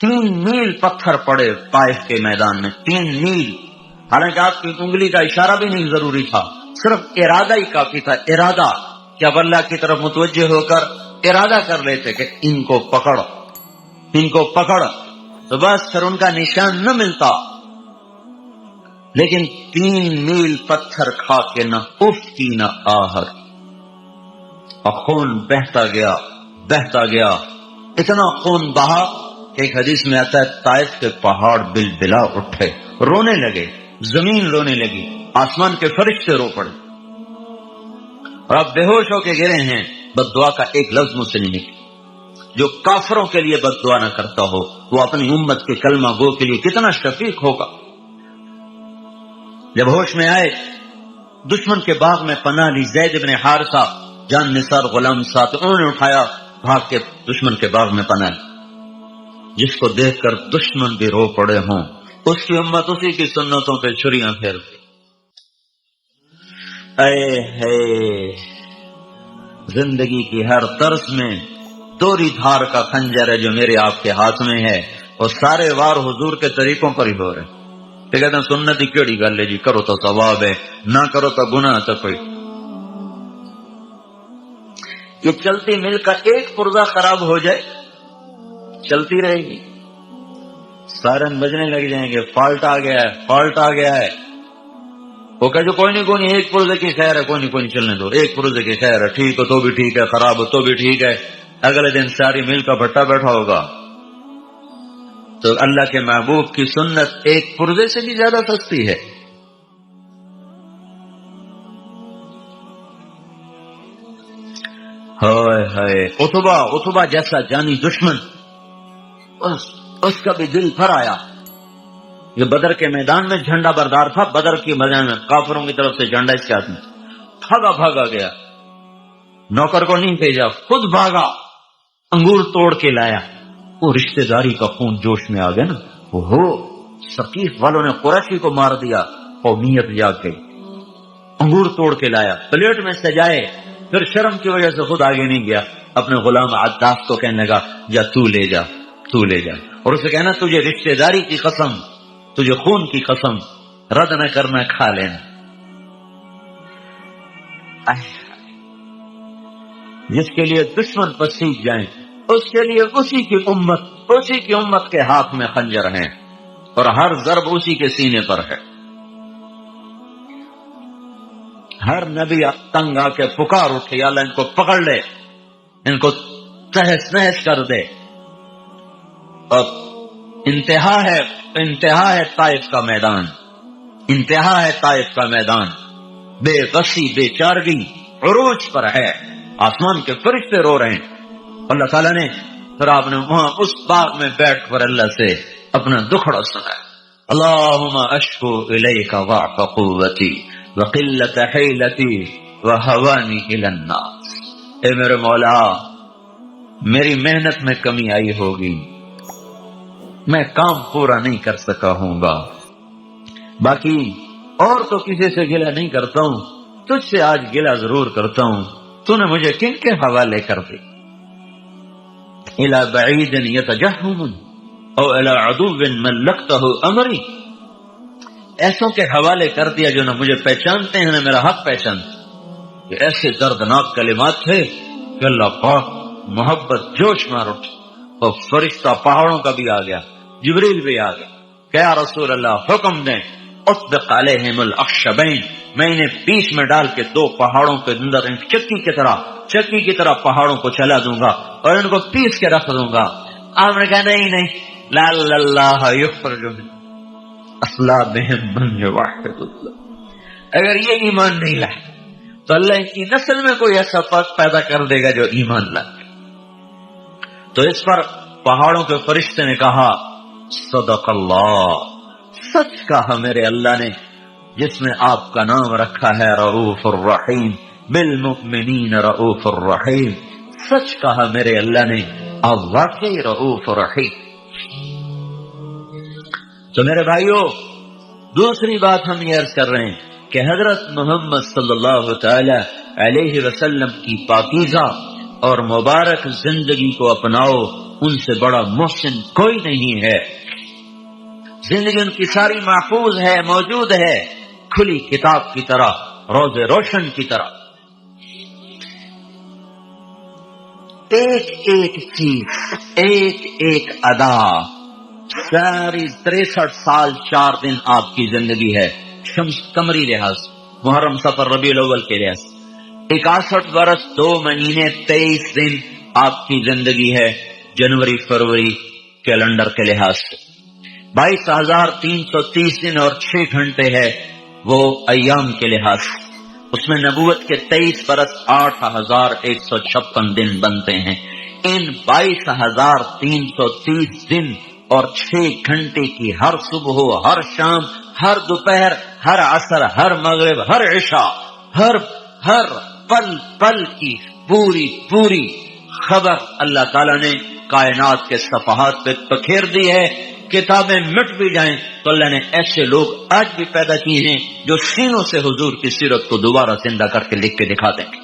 3 میل پتھر پڑے طائف کے میدان میں، 3 میل. حالانکہ آپ کی انگلی کا اشارہ بھی نہیں ضروری تھا، صرف ارادہ ہی کافی تھا. ارادہ کہ اب اللہ کی طرف متوجہ ہو کر ارادہ کر لیتے کہ ان کو پکڑ، ان کو پکڑ، تو بس پھر ان کا نشان نہ ملتا. لیکن 3 میل پتھر کھا کے نہ اف کی نہ آہر، اور خون بہتا گیا بہتا گیا. اتنا خون بہا کہ ایک حدیث میں آتا ہے طائف کے پہاڑ بلبلا اٹھے، رونے لگے، زمین رونے لگی، آسمان کے فرشتے رو پڑے. اور آپ بے ہوش ہو کے گرے ہیں، بد دعا کا ایک لفظ مجھ سے نہیں نکلا. جو کافروں کے لیے بد دعا نہ کرتا ہو وہ اپنی امت کے کلمہ گو کے لیے کتنا شفیق ہوگا. جب ہوش میں آئے دشمن کے باغ میں پناہ لی. زید بن حارثہ جان نثار غلام ساتھ، انہوں نے اٹھایا، بھاگ کے دشمن کے باغ میں پناہ لی. جس کو دیکھ کر دشمن بھی رو پڑے ہوں، اس کی امت اسی کی سنتوں پہ چھریاں پھیرتی. اے ہے زندگی کی ہر طرز میں دوری دھار کا خنجر ہے جو میرے آپ کے ہاتھ میں ہے، اور سارے وار حضور کے طریقوں پر ہی ہو رہے. تو کہتے ہیں سنت ہی کیڑی گل ہے جی، کرو تو ثواب ہے، نہ کرو تو گناہ. تو کوئی یہ چلتی مل کا ایک پرزہ خراب ہو جائے چلتی رہے گی، سائرن بجنے لگ جائیں گے، فالٹ آ گیا ہے، فالٹ آ گیا ہے. وہ کہ جو کوئی نہیں ایک پرزے کی خیر ہے، کوئی نہیں چلنے دو، ایک پرزے کی خیر ہے، ٹھیک ہو تو بھی ٹھیک ہے، خراب ہو تو بھی ٹھیک ہے. اگلے دن ساری مل کا بھٹا بیٹھا ہوگا. تو اللہ کے محبوب کی سنت ایک پرزے سے بھی زیادہ سستی ہے. ہائے ہائے، اتبا جیسا جانی دشمن، اس کا بھی دل پھر آیا. یہ بدر کے میدان میں جھنڈا بردار تھا، بدر کی میدان میں کافروں کی طرف سے جھنڈا اس کے ہاتھ میں، بھاگا گیا، نوکر کو نہیں بھیجا، خود بھاگا، انگور توڑ کے لایا. وہ رشتہ داری کا خون جوش میں آ گیا نا. ثقیف والوں نے قریشی کو مار دیا، قومیت جاگ گئی. انگور توڑ کے لایا، پلیٹ میں سجائے، پھر شرم کی وجہ سے خود آگے نہیں گیا. اپنے غلام عداس کو کہنے لگا جا تو لے جا. اور اسے کہنا تجھے رشتہ داری کی قسم، تجھے خون کی قسم، رد نہ کرنا، کھا لینا. جس کے لیے دشمن پسیج جائیں اس کے لیے اسی کی امت کے ہاتھ میں خنجر ہیں، اور ہر ضرب اسی کے سینے پر ہے. ہر نبی تنگ آ کے پکار اٹھے یا اللہ ان کو پکڑ لے، ان کو تہس نہس کر دے. اور انتہا ہے طائف کا میدان، انتہا ہے طائف کا میدان. بے غصی بے چارگی عروج پر ہے، آسمان کے فرشتے رو رہے ہیں. اللہ تعالیٰ نے پھر آپ نے وہاں اس باغ میں بیٹھ کر اللہ سے اپنا دکھڑا سنا. اللہم اشکو الیک ضعف قوتی وقلت حیلتی وہوانی الی الناس. اے میرے مولا، میری محنت میں کمی آئی ہوگی، میں کام پورا نہیں کر سکا ہوں گا، باقی اور تو کسی سے گلہ نہیں کرتا ہوں، تجھ سے آج گلہ ضرور کرتا ہوں. تو نے مجھے کن کے حوالے کر دی؟ الی بعید یتجہم او الی عدو ملکتہ امری. ایسوں کے حوالے کر دیا جو نہ مجھے پہچانتے ہیں نہ میرا حق پہچانتے. یہ ایسے دردناک کلمات تھے کہ اللہ پاک محبت جوش مار اٹھے. اور فرشتہ پہاڑوں کا بھی آ گیا، جبریل بھی آ گیا کہ یا رسول اللہ حکم دیں اطبق علیہم الاخشبین، میں انہیں بیچ میں ڈال کے 2 پہاڑوں کے اندر چکی کی طرح پہاڑوں کو چلا دوں گا اور ان کو پیس کے رکھ دوں گا. آپ نے کہا نہیں، لعل اللہ یخرج من اصلابہم من یوحد اللہ. اگر یہ ایمان نہیں لائے تو اللہ ان کی نسل میں کوئی ایسا فرق پیدا کر دے گا جو ایمان لائے. تو اس پر پہاڑوں کے فرشتے نے کہا صدق اللہ، سچ کہا میرے اللہ نے جس میں آپ کا نام رکھا ہے رؤوف الرحیم، بالمؤمنین رؤوف الرحیم. سچ کہا میرے اللہ نے، آپ واقعی رؤوف الرحیم. تو میرے بھائیو، دوسری بات ہم یہ عرض کر رہے ہیں کہ حضرت محمد صلی اللہ تعالی علیہ وسلم کی پاکیزہ اور مبارک زندگی کو اپناؤ، ان سے بڑا محسن کوئی نہیں ہے۔ زندگی ان کی ساری محفوظ ہے، موجود ہے، کھلی کتاب کی طرح، روز روشن کی طرح۔ ایک ایک چیز، ایک ایک ادا، ساری 63 سال 4 دن آپ کی زندگی ہے، شمس قمری لحاظ، محرم سفر ربیع الاول کے لحاظ 61 برس 2 مہینے 23 دن آپ کی زندگی ہے، جنوری فروری کیلنڈر کے لحاظ سے 22,330 دن اور 6 گھنٹے ہے وہ ایام کے لحاظ سے۔ اس میں نبوت کے 23 برس 8,156 دن بنتے ہیں۔ ان 22,330 دن اور 6 گھنٹے کی ہر صبح ہو، ہر شام، ہر دوپہر، ہر عصر، ہر مغرب، ہر عشاء، ہر پل پل کی پوری پوری خبر اللہ تعالیٰ نے کائنات کے صفحات پہ بکھیر دی ہے۔ کتابیں مٹ بھی جائیں تو اللہ نے ایسے لوگ آج بھی پیدا کیے ہیں جو سینوں سے حضور کی سیرت کو دوبارہ زندہ کر کے لکھ کے دکھا دیں گے۔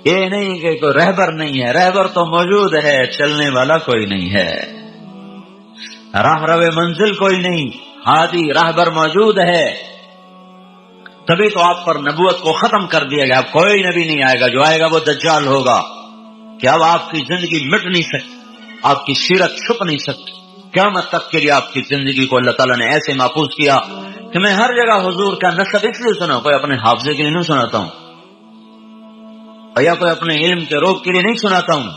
یہ نہیں کہ کوئی رہبر نہیں ہے، رہبر تو موجود ہے، چلنے والا کوئی نہیں ہے، راہ رو منزل کوئی نہیں، ہادی راہبر موجود ہے۔ تبھی تو آپ پر نبوت کو ختم کر دیا گیا، اب کوئی نبی نہیں آئے گا، جو آئے گا وہ دجال ہوگا۔ کہ اب آپ کی زندگی مٹ نہیں سکتی، آپ کی سیرت چھپ نہیں سکتی، قیامت تک کے لیے آپ کی زندگی کو اللہ تعالیٰ نے ایسے محفوظ کیا کہ میں ہر جگہ حضور کا نسب اس لیے سنا، کوئی اپنے حافظے کے لیے نہیں سناتا ہوں، یا کوئی اپنے علم کے روگ کے لیے نہیں سناتا ہوں۔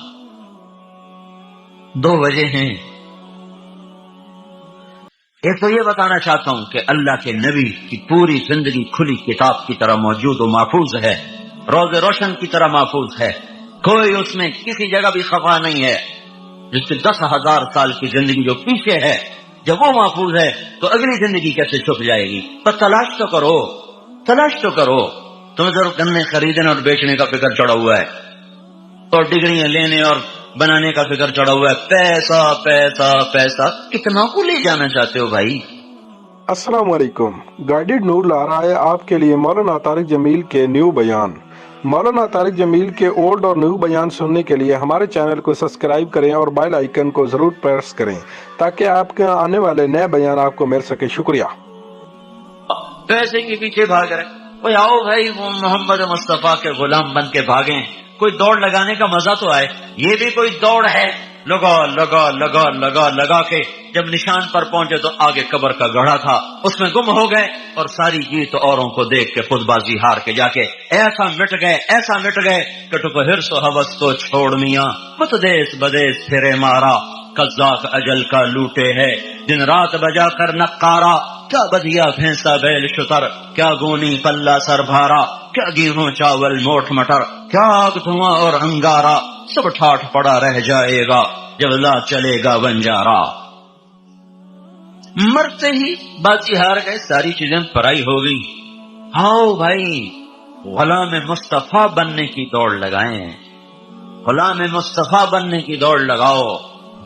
2 وجہ ہیں۔ ایک تو یہ بتانا چاہتا ہوں کہ اللہ کے نبی کی پوری زندگی کھلی کتاب کی طرح موجود و محفوظ ہے، روز روشن کی طرح محفوظ ہے، کوئی اس میں کسی جگہ بھی خفا نہیں ہے۔ جس سے 10,000 سال کی زندگی جو پیچھے ہے، جب وہ محفوظ ہے تو اگلی زندگی کیسے چھپ جائے گی؟ پر تلاش تو کرو، تلاش تو کرو۔ تمہیں ضرور گنے خریدنے اور بیچنے کا فکر چڑھا ہوا ہے، اور ڈگریاں لینے اور بنانے کا فکر چڑھا ہوا ہے، پیسہ پیسہ پیسہ، کتنا کو لے جانا چاہتے ہو بھائی؟ السلام علیکم۔ گائیڈڈ نور لا رہا ہے آپ کے لیے مولانا طارق جمیل کے نیو بیان۔ مولانا طارق جمیل کے اولڈ اور نیو بیان سننے کے لیے ہمارے چینل کو سبسکرائب کریں اور بیل آئیکن کو ضرور پریس کریں تاکہ آپ کے آنے والے نئے بیان آپ کو مل سکے۔ شکریہ۔ پیسے کے پیچھے بھاگ رہے، کوئی آؤ بھائی وہ محمد مصطفیٰ کے غلام بن کے بھاگیں، کوئی دوڑ لگانے کا مزہ تو آئے۔ یہ بھی کوئی دوڑ ہے، لگا لگا لگا لگا لگا کے جب نشان پر پہنچے تو آگے قبر کا گڑھا تھا، اس میں گم ہو گئے، اور ساری جیت اوروں کو دیکھ کے خود بازی ہار کے جا کے ایسا مٹ گئے، ایسا مٹ گئے کہ ٹک ہرس و حوث کو چھوڑ میاں، مت دیس بدیس پھرے مارا، قذاق اجل کا لوٹے ہے دن رات بجا کر نقارا، کیا بدیا بھینسا بیل شتر، کیا گونی پلہ سر بھارا، کیا گیہوں چاول موٹ مٹر، کیا آگ دھواں اور انگارا، سب ٹھاٹ پڑا رہ جائے گا جب لا چلے گا بنجارا۔ مرتے ہی بازی ہار گئے، ساری چیزیں پرائی ہو گئی۔ آؤ بھائی غلام مصطفیٰ بننے کی دوڑ لگائیں، غلام مصطفیٰ بننے کی دوڑ لگاؤ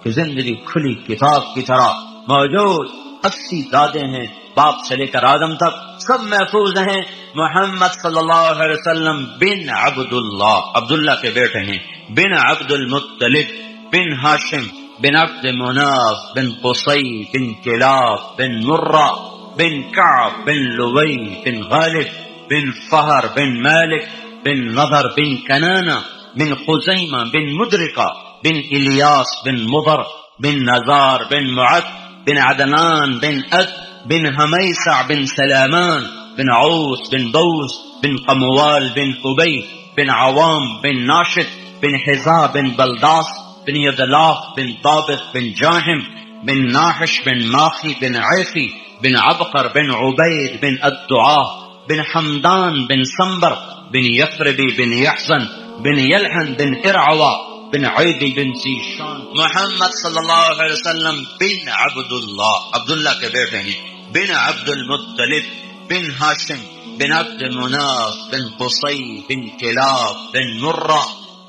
کہ زندگی کھلی کتاب کی طرح موجود، 80 دادے ہیں باپ سے لے کر آدم تک، سب محفوظ ہیں۔ محمد صلی اللہ علیہ وسلم بن عبداللہ، عبداللہ کے بیٹے ہیں، بن عبد المطلب بن ہاشم بن عبد مناف بن قصی بن کلاب بن مرہ بن کعب بن لوی بن غالب بن فہر بن مالک بن نضر بن کنانہ بن خزیمہ بن مدرکہ بن الیاس بن مضر بن نزار بن معد بن عدنان بن أد بن هميسع بن سلامان بن عوس بن بوس بن قموال بن قبي بن عوام بن ناشد بن حذاء بن بلداس بن يدلاف بن ضابط بن جاهم بن ناحش بن ماخي بن عيفي بن عبقر بن عبيد بن الدعاء بن حمدان بن سنبر بن يثربي بن يحزن بن يلحن بن إرعوى بن عیدی بن زیشان۔ محمد صلی اللہ علیہ وسلم بن عبداللہ، عبداللہ کے بیٹے ہیں، بن عبد المطلب بن ہاشم بن عبد مناف بن قصی بن کلاب بن مرہ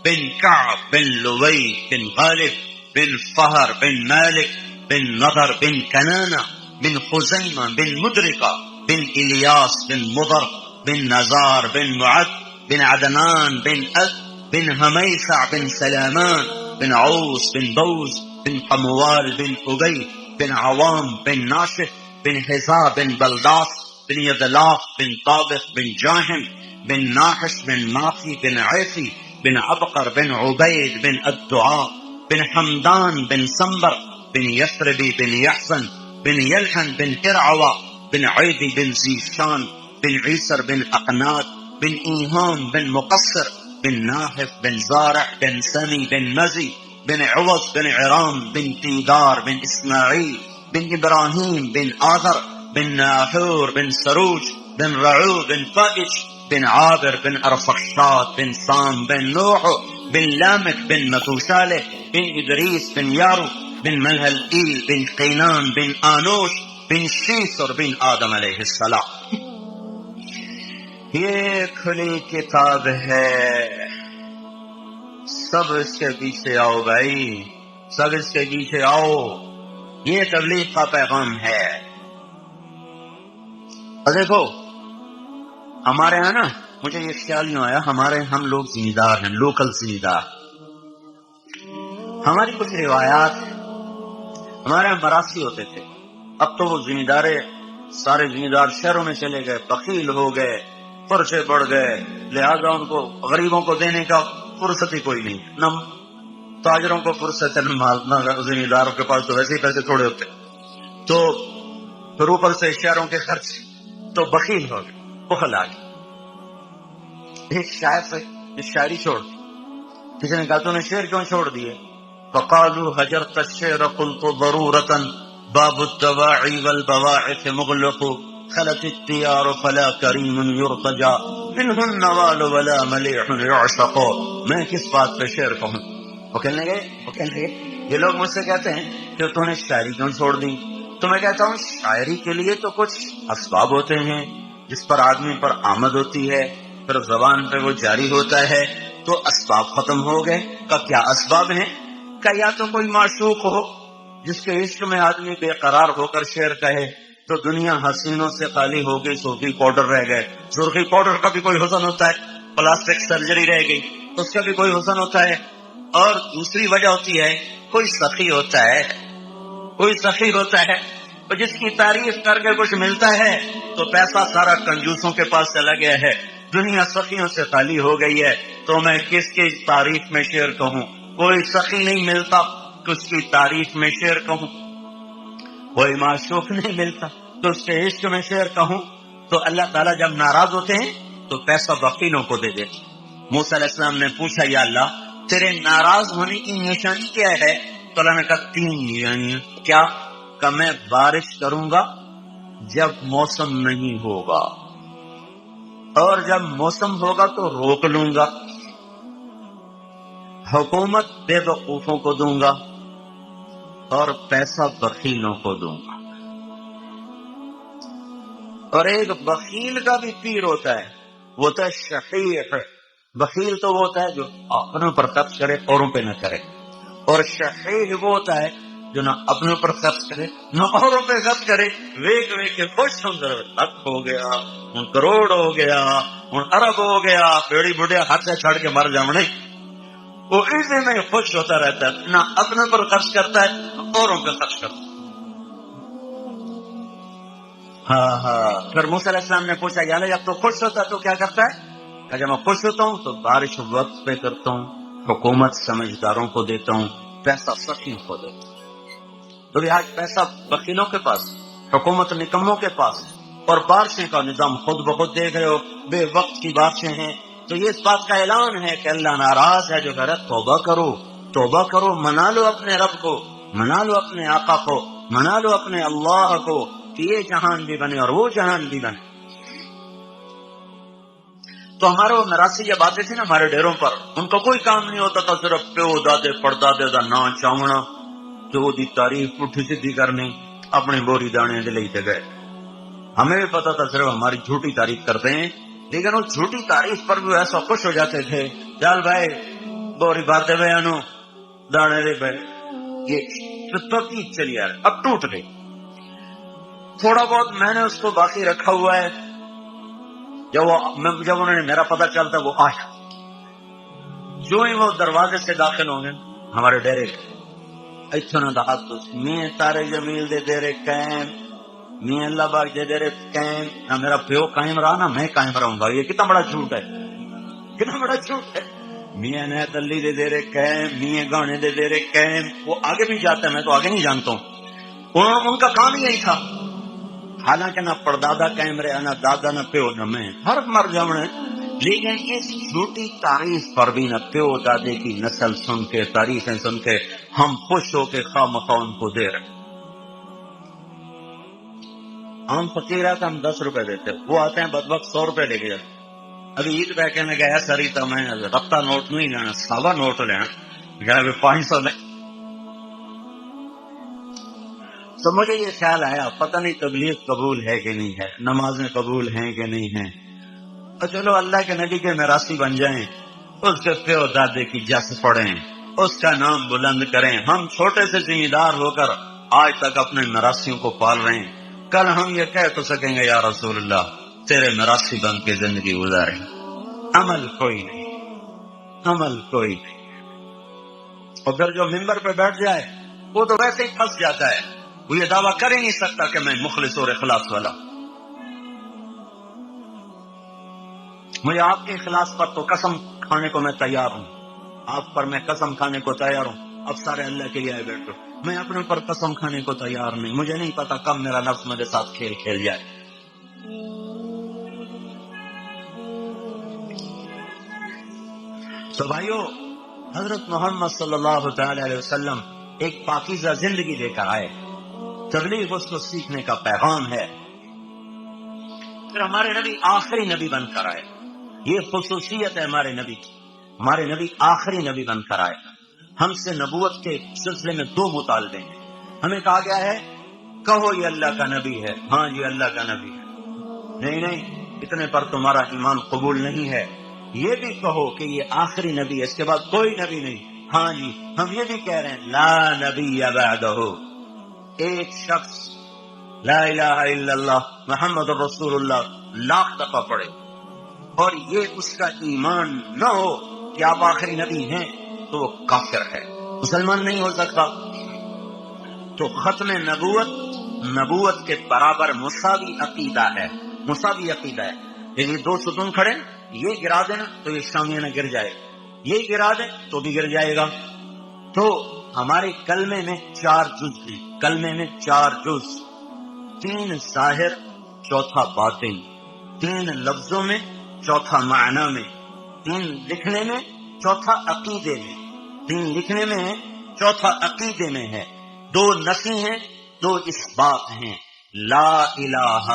بن کعب بن لوی بن غالب بن فہر بن مالک بن نضر بن کنانہ بن خزیمہ بن مدرکہ بن الیاس بن مضر بن نزار بن معد بن عدنان بن أد بن هميسع بن سلامان بن عوس بن بوز بن قموال بن أبي بن عوام بن ناشف بن حزا بن بلداس بن يدلاف بن طابخ بن جاهم بن ناحش بن ماخي بن عيفي بن عبقر بن عبيد بن الدعاء بن حمدان بن سنبر بن يثربي بن يحسن بن يلحن بن إرعوى بن عيدي بن زيشان بن عيسر بن أقناد بن إيهام بن مقصر بن ناحف بن زارع بن سمي بن مزي بن عوض بن عرام بن تيدار بن إسماعيل بن إبراهيم بن آذر بن ناحور بن سروج بن رعو بن فائج بن عابر بن أرفخشاد بن سام بن نوح بن لامك بن متوشالة بن إدريس بن يارو بن ملهلئيل بن قينان بن آنوش بن شیسر بن آدم علیہ السلام. یہ کھلی کتاب ہے، سب اس کے پیچھے آؤ بھائی، سب اس کے پیچھے آؤ. یہ تبلیغ کا پیغام ہے. اور دیکھو ہمارے ہاں نا، مجھے یہ خیال نہیں آیا، ہم لوگ ذمہ دار ہیں، لوکل ذمہ دار. ہماری کچھ روایات، ہمارے یہاں مراسی ہوتے تھے، اب تو وہ ذمہ دارے سارے ذمہ دار شہروں میں چلے گئے، بخیل ہو گئے، خرچے بڑھ گئے، لہذا ان کو غریبوں کو دینے کا فرصت ہی کوئی نہیں. نہ تاجروں کو فرصت ہے، نہ ذمہ داروں کے پاس تو ویسے ہی پیسے تھوڑے ہوتے، تو پھر اوپر سے شہروں کے خرچ، تو بخیل ہو گئے، بخل آ گئے. ایک شاعر سے شاعری چھوڑ دی، کسی نے کہا تو نے شعر کیوں چھوڑ دیے؟ فقالوا هجرت الشعر قلت ضرورة باب الدواعي والبواعث مغلق خلت الديار فلا كريم يرتجى منه النوال ولا مليح يعشق. میں کس بات پہ شعر کہوں؟ وہ کہنے لگے یہ لوگ مجھ سے کہتے ہیں کہ تو نے شاعری کیوں چھوڑ دی؟ تو میں کہتا ہوں شاعری کے لیے تو کچھ اسباب ہوتے ہیں جس پر آدمی پر آمد ہوتی ہے، پھر زبان پہ وہ جاری ہوتا ہے، تو اسباب ختم ہو گئے. کا کیا اسباب ہیں؟ کہ یا تو کوئی معشوق ہو جس کے عشق میں آدمی بے قرار ہو کر شعر کہے، تو دنیا حسینوں سے خالی ہو گئی، سرخی پاؤڈر رہ گئے. سرخی پاؤڈر کا بھی کوئی حسن ہوتا ہے، پلاسٹک سرجری رہ گئی اس کا بھی کوئی حسن ہوتا ہے. اور دوسری وجہ ہوتی ہے کوئی سخی ہوتا ہے، کوئی سخی ہوتا ہے اور جس کی تعریف کر کے کچھ ملتا ہے تو پیسہ سارا کنجوسوں کے پاس چلا گیا ہے، دنیا سخیوں سے خالی ہو گئی ہے. تو میں کس کی تعریف میں شعر کہوں؟ کوئی سخی نہیں ملتا تو اس کی تعریف میں شعر کہوں، کوئی معشوق نہیں ملتا تو اس کے عشق میں شعر کہوں. تو اللہ تعالیٰ جب ناراض ہوتے ہیں تو پیسہ بخیلوں کو دے دیتے. موسیٰ علیہ السلام نے پوچھا یا اللہ تیرے ناراض ہونے کی نشانی کیا ہے؟ تو اللہ نے کہا 3 نشانیاں. کیا؟ کہ میں بارش کروں گا جب موسم نہیں ہوگا، اور جب موسم ہوگا تو روک لوں گا، حکومت بے وقوفوں کو دوں گا، اور پیسہ بخیلوں کو دوں گا. اور ایک بخیل کا بھی پیر ہوتا ہے، وہ ہوتا ہے شحیح. بخیل تو وہ ہوتا ہے جو اپنے پر خرچ کرے اوروں پہ نہ کرے، اور شحیح وہ ہوتا ہے جو نہ اپنے اوپر خرچ کرے نہ اوروں پہ خرچ کرے. ویک کے خوش ہوں، لاکھ ہو گیا، ہوں کروڑ ہو گیا، ہوں ارب ہو گیا، بیڑی بڑھیا ہاتھ سے چھڑ کے مر جاؤں نہیں. وہ اسی میں خوش ہوتا رہتا ہے، نہ اپنے پر خرچ کرتا ہے نہ اوروں پہ خرچ کرتا ہے. ہاں. پھر موسیٰ علیہ السلام نے پوچھا یا اللہ جب تو خوش ہوتا ہے تو کیا کرتا ہے؟ کہ جب میں خوش ہوتا ہوں تو بارش وقت پہ کرتا ہوں، حکومت سمجھداروں کو دیتا ہوں، پیسہ سخیوں کو دیتا ہوں. تو آج پیسہ بخیلوں کے پاس، حکومت نکموں کے پاس، اور بارشیں کا نظام خود بخود دیکھ رہے ہو، بے وقت کی بارشیں ہیں. تو یہ اس بات کا اعلان ہے کہ اللہ ناراض ہے جو کہہ رہا ہے توبہ کرو، توبہ کرو، منا لو اپنے رب کو، منا لو اپنے آقا کو، منا لو اپنے اللہ کو کہ یہ جہان بھی بنے اور وہ جہان بھی بنے. تو ہمارے وہ مراسی جب آتے تھے نا ہمارے ڈیروں پر، ان کو کوئی کام نہیں ہوتا تھا، صرف پیو دادے پڑدادے دا نا چاونا، جو دی تعریف پٹھی سیدھی کرنی، اپنی بوری دانے دے لے گئے. ہمیں بھی پتا تھا صرف ہماری جھوٹی تعریف کرتے ہیں، لیکن اس جھوٹی تعریف پر بھی ایسا خوش ہو جاتے تھے، چل بھائی بوری بھرتے ہوئے انو دانے دے بھائی. یہ پکی چلی یار اب ٹوٹ گئی، تھوڑا بہت میں نے اس کو باقی رکھا ہوا ہے، جب انہوں نے میرا پتہ چلتا وہ آیا، جو ہی وہ دروازے سے داخل ہوں گے ہمارے ڈیرے اتنا ہاتھ میں تارے جمیل دے ڈیرے قائم، میں اللہ باغ دے ڈیرے قائم، نہ میرا پیو قائم رہا نہ میں قائم رہوں گا۔ یہ کتنا بڑا جھوٹ ہے، کتنا بڑا جھوٹ ہے۔ میاں نیت علی دے ڈیرے قائم، میاں گانے دے ڈیرے قائم، وہ آگے بھی جاتا ہے، میں تو آگے نہیں جانتا ہوں، ان کا کام ہی یہی تھا۔ حالانکہ نہ پردادا قائم رہا، نہ دادا، نہ پیو، نہ میں، ہر مر جاؤں، لیکن اس جھوٹی تعریف پر بھی نہ پیو دادے کی نسل سن کے، تعریفیں سن کے ہم خوش ہو کے خواہ مخواہ ان کو دے رہے۔ ہم فقیر آتا ہم 10 روپے دیتے، وہ آتے ہیں بدبخت 100 روپے لے کے جاتے۔ ابھی عید پہ کہنے گیا سری تو میں رفتہ نوٹ نہیں لینا، سوا نوٹ لینا، کہ 500 لے۔ تو مجھے یہ خیال آیا پتہ نہیں تبلیغ قبول ہے کہ نہیں ہے، نمازیں قبول ہیں کہ نہیں ہیں، تو چلو اللہ کے نبی کے میراثی بن جائیں، اس کے پیو دادے کی جس پڑھیں، اس کا نام بلند کریں۔ ہم چھوٹے سے ذمہ دار ہو کر آج تک اپنے میراثیوں کو پال رہے ہیں، کل ہم یہ کہہ تو سکیں گے یا رسول اللہ تیرے میراثی بن کے زندگی گزاریں۔ عمل کوئی نہیں، عمل کوئی نہیں۔ اور پھر جو ممبر پہ بیٹھ جائے وہ تو ویسے ہی پھنس جاتا ہے، وہ یہ دعویٰ کر ہی نہیں سکتا کہ میں مخلص اور اخلاص والا۔ مجھے آپ کے اخلاص پر تو قسم کھانے کو میں تیار ہوں، آپ پر میں قسم کھانے کو تیار ہوں، اب سارے اللہ کے لیے آئے بیٹھو، میں اپنے اوپر قسم کھانے کو تیار نہیں، مجھے نہیں پتا کب میرا نفس میرے ساتھ کھیل کھیل جائے۔ تو بھائیو، حضرت محمد صلی اللہ تعالی علیہ وسلم ایک پاکیزہ زندگی لے کر آئے، تبلیغ اس کو سیکھنے کا پیغام ہے۔ پھر ہمارے نبی آخری نبی بن کر آئے، یہ خصوصیت ہے ہمارے نبی کی، ہمارے نبی آخری نبی بن کر آئے۔ ہم سے نبوت کے سلسلے میں 2 مطالبے ہیں، ہمیں کہا گیا ہے کہو یہ اللہ کا نبی ہے، ہاں یہ اللہ کا نبی ہے، نہیں اتنے پر تمہارا ایمان قبول نہیں ہے، یہ بھی کہو کہ یہ آخری نبی ہے، اس کے بعد کوئی نبی نہیں، ہاں جی ہم یہ بھی کہہ رہے ہیں لا نبی بعدہ، ایک شخص لا الہ الا اللہ محمد رسول اللہ 1,00,000 دفعہ پڑھے اور یہ اس کا ایمان نہ ہو کہ آپ آخری نبی ہیں تو وہ کافر ہے، مسلمان نہیں ہو سکتا۔ تو ختم نبوت کے برابر مساوی عقیدہ ہے، مساوی عقیدہ ہے۔ یعنی 2 ستون کھڑے، یہ گرا دینا تو یہ شامیانہ گر جائے، یہ گرا دیں تو بھی گر جائے گا۔ تو ہمارے کلمے میں 4 جز ہیں، کلمے میں 4 جز، 3 ظاہر، چوتھا باطن، 3 لفظوں میں، چوتھا معنی میں، 3 لکھنے میں، چوتھا عقیدے میں، 3 لکھنے میں ہے، چوتھا عقیدے میں ہے، 2 نفی ہیں، 2 اثبات ہیں۔ لا الہ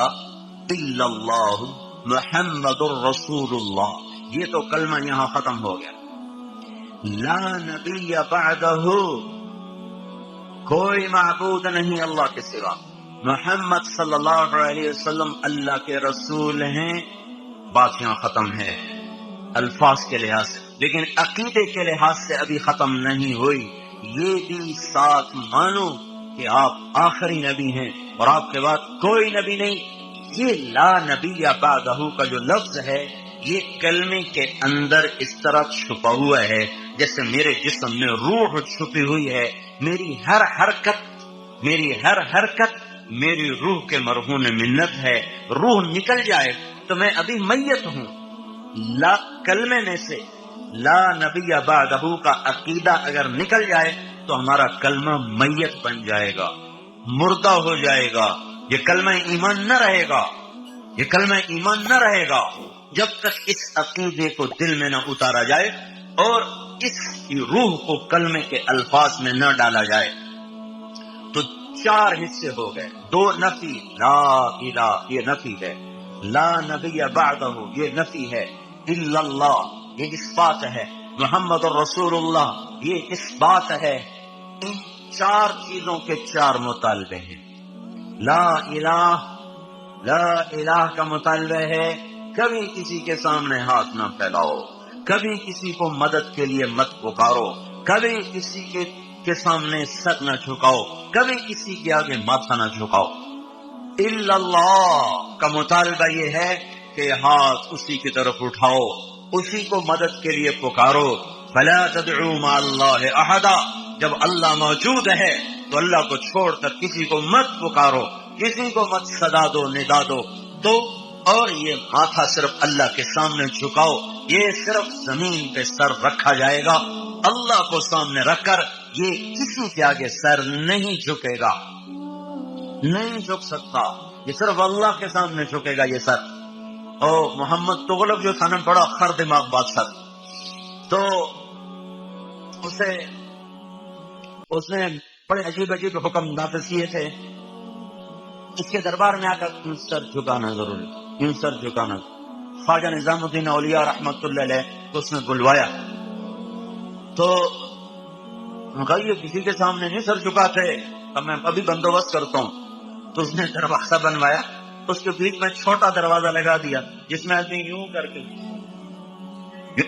الا اللہ محمد الرسول اللہ، یہ تو کلمہ یہاں ختم ہو گیا۔ لا نبی بعدہ، کوئی معبود نہیں اللہ کے سوا، محمد صلی اللہ علیہ وسلم اللہ کے رسول ہیں، بات یہاں ختم ہے الفاظ کے لحاظ سے، لیکن عقیدے کے لحاظ سے ابھی ختم نہیں ہوئی۔ یہ بھی ساتھ مانو کہ آپ آخری نبی ہیں اور آپ کے بعد کوئی نبی نہیں۔ یہ لا نبی بعدہ کا جو لفظ ہے یہ کلمے کے اندر اس طرح چھپا ہوا ہے جیسے میرے جسم میں روح چھپی ہوئی ہے، میری ہر حرکت میری روح کے مرہون منت ہے، روح نکل جائے تو میں ابھی میت ہوں۔ لا کلمے میں سے لا نبی بعدہ کا عقیدہ اگر نکل جائے تو ہمارا کلمہ میت بن جائے گا، مردہ ہو جائے گا، یہ کلمہ ایمان نہ رہے گا، یہ کلمہ ایمان نہ رہے گا جب تک اس عقیدے کو دل میں نہ اتارا جائے اور اس کی روح کو کلمے کے الفاظ میں نہ ڈالا جائے۔ تو 4 حصے ہو گئے، 2 نفی، لا الہ یہ نفی ہے، لا نبی بعدہ یہ نفی ہے، الا اللہ یہ اس بات ہے، محمد الرسول اللہ یہ اس بات ہے۔ ان 4 چیزوں کے 4 مطالبے ہیں۔ لا الہ کا مطالبہ ہے کبھی کسی کے سامنے ہاتھ نہ پھیلاؤ، کبھی کسی کو مدد کے لیے مت پکارو، کبھی کسی کے سامنے سر نہ جھکاؤ، کبھی کسی کے آگے ماتھا نہ جھکاؤ۔ الا اللہ کا مطالبہ یہ ہے کے ہاتھ اسی کی طرف اٹھاؤ، اسی کو مدد کے لیے پکارو. فلا تدعوا مع اللہ احدا، جب اللہ موجود ہے تو اللہ کو چھوڑ کر کسی کو مت پکارو، کسی کو مت صدا دو، ندا دو. تو اور یہ ماتھا صرف اللہ کے سامنے جھکاؤ، یہ صرف زمین پہ سر رکھا جائے گا. اللہ کو سامنے رکھ کر یہ کسی کے آگے سر نہیں جھکے گا، نہیں جھک سکتا، یہ صرف اللہ کے سامنے جھکے گا یہ سر. اور محمد تغلق جو تھا نا، بڑا خر دماغ بادشاہ، تو اس نے بڑے عجیب عجیب حکم نافذ کیے تھے. اس کے دربار میں آ کر سر جھکانا ضروری، یوں سر جھکانا. خواجہ نظام الدین اولیاء رحمت اللہ علیہ کو اس نے بلوایا تو یہ کسی کے سامنے نہیں سر جھکاتے، اب میں ابھی بندوبست کرتا ہوں. تو اس نے دروازہ بنوایا، اس کے بیچ میں چھوٹا دروازہ لگا دیا جس میں آدمی یوں کر کے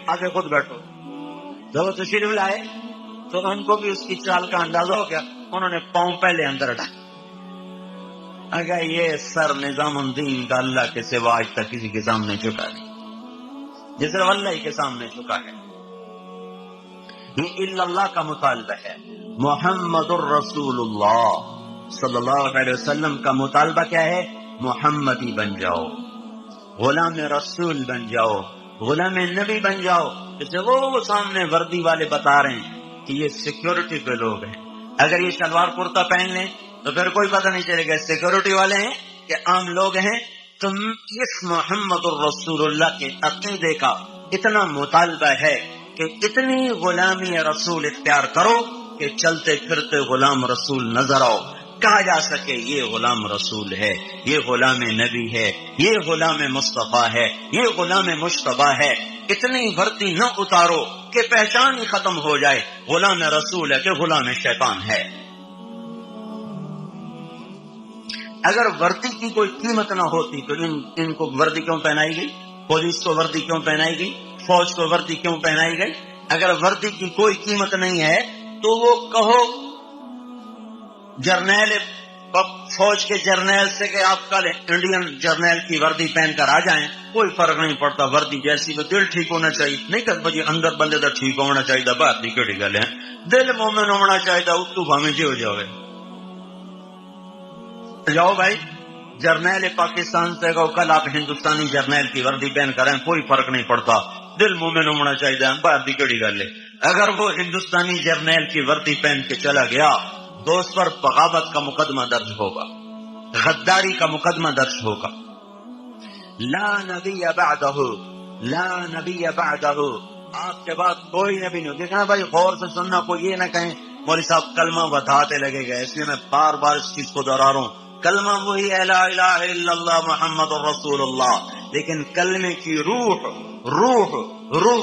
آگے خود بیٹھو. جب وہ تشریف لائے تو ان کو بھی اس کی چال کا اندازہ ہو گیا، انہوں نے پاؤں پہلے اندر ڈالا. اگر یہ سر نظام الدین کا اللہ کے سوا آج تک کسی کے سامنے جھکا نہیں، جس طرح اللہ کے سامنے جھکا ہے. یہ الا اللہ کا مطالبہ ہے. محمد الرسول اللہ صلی اللہ علیہ وسلم کا مطالبہ کیا ہے؟ محمدی بن جاؤ، غلام رسول بن جاؤ، غلام نبی بن جاؤ. جیسے وہ سامنے وردی والے بتا رہے ہیں کہ یہ سیکیورٹی کے لوگ ہیں، اگر یہ شلوار کرتا پہن لیں تو پھر کوئی پتہ نہیں چلے گا سیکیورٹی والے ہیں کہ عام لوگ ہیں. تم اس محمد الرسول اللہ کے عقیدے کا اتنا مطالبہ ہے کہ اتنی غلامی رسول اختیار کرو کہ چلتے پھرتے غلام رسول نظر آؤ، کہا جا سکے یہ غلام رسول ہے، یہ غلام نبی ہے، یہ غلام مصطفیٰ ہے، یہ غلام مجتبیٰ ہے. اتنی وردی نہ اتارو کہ پہچان ہی ختم ہو جائے غلام رسول ہے کہ غلام شیطان ہے. اگر وردی کی کوئی قیمت نہ ہوتی تو ان کو وردی کیوں پہنائی گئی؟ پولیس کو وردی کیوں پہنائی گئی؟ فوج کو وردی کیوں پہنائی گئی؟ اگر وردی کی کوئی قیمت نہیں ہے تو وہ کہو جرنیل فوج کے جرنیل سے کہ آپ کل انڈین جرنیل کی وردی پہن کر آ جائیں، کوئی فرق نہیں پڑتا. وردی جیسی تو دل ٹھیک ہونا چاہیے، نہیں کہ بجے اندر بندے دا ٹھیک ہونا چاہیے. بات نہیں کہڑی گل ہے، دل مومن ہونا چاہیے. اتو بھاویں جی ہو جاوے، جاؤ بھائی جرنیل پاکستان سے کہو کل آپ ہندوستانی جرنیل کی وردی پہن کریں، کوئی فرق نہیں پڑتا، دل مومن ہونا چاہیے. بات نہیں کہڑی گل ہے. اگر وہ ہندوستانی جرنیل کی وردی پہن کے چلا گیا تو اس پر بغاوت کا مقدمہ درج ہوگا، غداری کا مقدمہ درج ہوگا. لا نبی بعدہ، لا نبی بعدہ، آپ کے بعد کوئی نبی نہیں. دیکھنا بھائی غور سے سننا، کوئی یہ نہ کہیں مولوی صاحب کلمہ بتاتے لگے گا. اس لیے میں بار بار اس چیز کو دہرا رہا ہوں. کلمہ وہی ہے لا الہ الا اللہ محمد الرسول اللہ، لیکن کلمے کی روح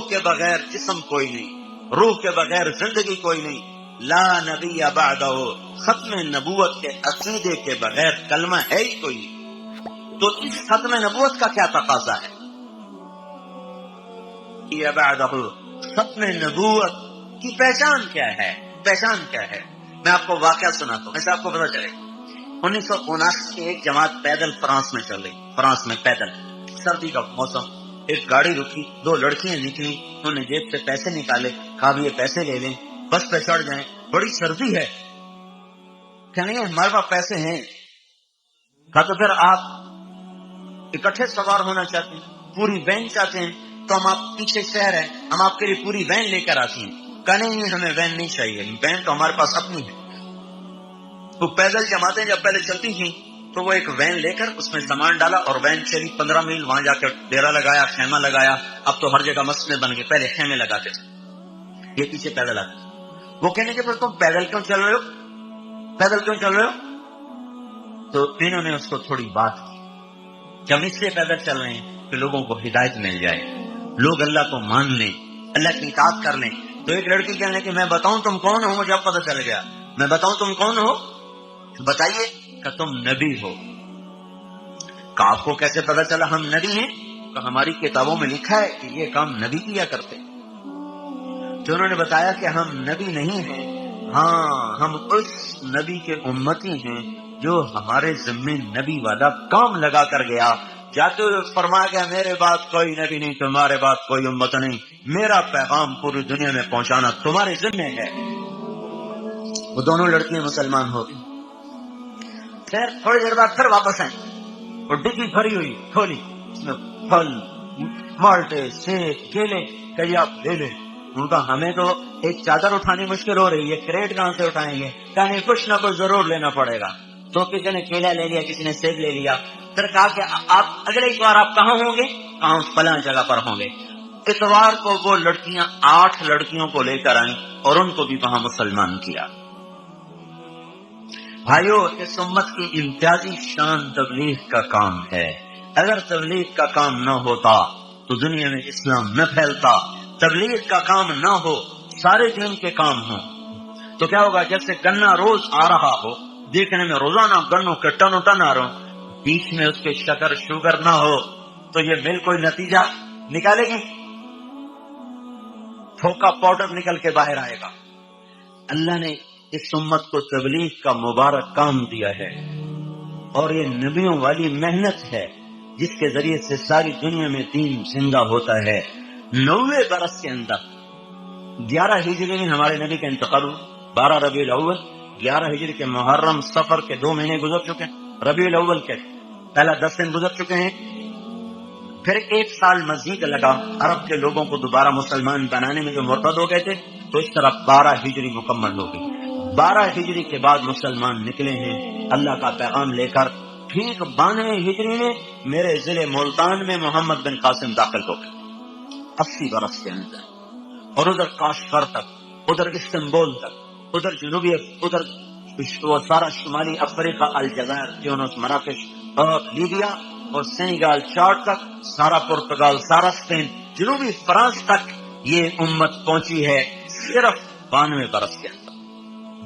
کے بغیر جسم کوئی نہیں، روح کے بغیر زندگی کوئی نہیں. لا نبی بعدہ، ختم نبوت کے عقیدے کے بغیر کلمہ ہے ہی کوئی نہیں. تو اس ختم نبوت کا کیا تقاضا ہے؟ یا بعدہ، ختم نبوت کی پہچان کیا ہے؟ پہچان کیا ہے؟ میں آپ کو واقعہ سناتا ہوں، ایسے آپ کو پتا چلے. 1979 کی ایک جماعت پیدل فرانس میں چل رہی، فرانس میں پیدل، سردی کا موسم. ایک گاڑی رکی، دو لڑکیاں نکلی، انہوں نے جیب سے پیسے نکالے، کہا بھی یہ پیسے لے لیں، بس پہ چڑھ جائیں، بڑی سردی ہے. کہنے گے ہمارے پاس پیسے ہیں. کہا تو پھر آپ اکٹھے سوار ہونا چاہتے ہیں، پوری وین چاہتے ہیں تو ہم آپ پیچھے شہر ہے، ہم آپ کے لیے پوری وین لے کر آتی ہیں. کہنے نہیں ہمیں وین نہیں چاہیے، وین تو ہمارے پاس اپنی ہے. تو پیدل جماعتیں جب پہلے چلتی تھیں تو وہ ایک وین لے کر اس میں سامان ڈالا اور وین چلی 15 میل، وہاں جا کر ڈیرا لگایا، خیمہ لگایا. اب تو ہر جگہ مسجد بن گئے، پہلے خیمے لگاتے تھے. یہ پیچھے پیدل آتے. وہ کہنے کے پھر تم پیدل کیوں چل رہے ہو، پیدل کیوں چل رہے ہو؟ تو انہوں نے اس کو تھوڑی بات کی کہ ہم اس لیے پیدل چل رہے ہیں کہ لوگوں کو ہدایت مل جائے، لوگ اللہ کو مان لیں، اللہ کی اطاعت کر لیں. تو ایک لڑکی کہنے کہ میں بتاؤں تم کون ہو؟ مجھے اب پتہ چل گیا. میں بتاؤں تم کون ہو؟ بتائیے. کہ تم نبی ہو. کہ آپ کو کیسے پتہ چلا ہم نبی ہیں؟ کہ ہماری کتابوں میں لکھا ہے کہ یہ کام نبی کیا کرتے. تو انہوں نے بتایا کہ ہم نبی نہیں ہیں، ہاں ہم اس نبی کے امتی ہیں جو ہمارے ذمے نبی والا کام لگا کر گیا. جاتے ہوئے فرما گیا میرے بعد کوئی نبی نہیں، تمہارے بعد کوئی امت نہیں، میرا پیغام پوری دنیا میں پہنچانا تمہارے ذمہ ہے۔ وہ دونوں لڑکیاں مسلمان ہو گئی۔ پھر تھوڑی دیر بعد پھر واپس آئیں، اور ڈگی بھری ہوئی تھولی، اس میں پھل، مالٹے، سیب، کیلے، کہ آپ لے لیں۔ ان کا ہمیں تو ایک چادر اٹھانی مشکل ہو رہی ہے، کریٹ کہاں سے اٹھائیں گے؟ کہیں کچھ نہ کچھ ضرور لینا پڑے گا۔ تو کسی نے کیلا لے لیا، کسی نے سیب لے لیا۔ پھر کہا کہ آپ اگلے اتوار آپ کہاں ہوں گے؟ کہاں؟ فلاں جگہ پر ہوں گے۔ اتوار کو وہ لڑکیاں 8 لڑکیوں کو لے کر آئیں اور ان کو بھی وہاں مسلمان کیا۔ بھائیو، اس امت کی امتیازی شان تبلیغ کا کام ہے۔ اگر تبلیغ کا کام نہ ہوتا تو دنیا میں اسلام نہ پھیلتا۔ تبلیغ کا کام نہ ہو، سارے دین کے کام ہوں تو کیا ہوگا؟ جیسے گنا روز آ رہا ہو، دیکھنے میں روزانہ گنوں کے ٹن ٹن آ رہا ہوں، بیچ میں اس کے شکر شوگر نہ ہو تو یہ مل کوئی نتیجہ نکالے گی؟ تھوکا پاؤڈر نکل کے باہر آئے گا۔ اللہ نے اس امت کو تبلیغ کا مبارک کام دیا ہے، اور یہ نبیوں والی محنت ہے جس کے ذریعے سے ساری دنیا میں دین زندہ ہوتا ہے۔ 90 برس کے اندر 11 ہجری میں ہمارے نبی کا انتقال ہوا، 12 ربیع الاول، 11 ہجری کے محرم سفر کے 2 مہینے گزر چکے ہیں، ربیع الاول کے پہلا 10 دن گزر چکے ہیں، پھر 1 سال مزید لگا عرب کے لوگوں کو دوبارہ مسلمان بنانے میں جو مرتد ہو گئے تھے، تو اس طرح 12 ہجری مکمل ہو گئی۔ 12 ہجری کے بعد مسلمان نکلے ہیں اللہ کا پیغام لے کر۔ ٹھیک 92 ہجری میں میرے ضلع ملتان میں محمد بن قاسم داخل ہو گئے، 80 برس کے اندر، اور ادھر کاشغر تک، ادھر استنبول تک، ادھر جنوبی، ادھر وہ سارا شمالی افریقہ، الجزائر، تیونس، مراکش اور لیبیا اور سینیگال، چاڈ تک، سارا پرتگال، سارا اسپین، جنوبی فرانس تک یہ امت پہنچی ہے صرف 92 برس کے اندر۔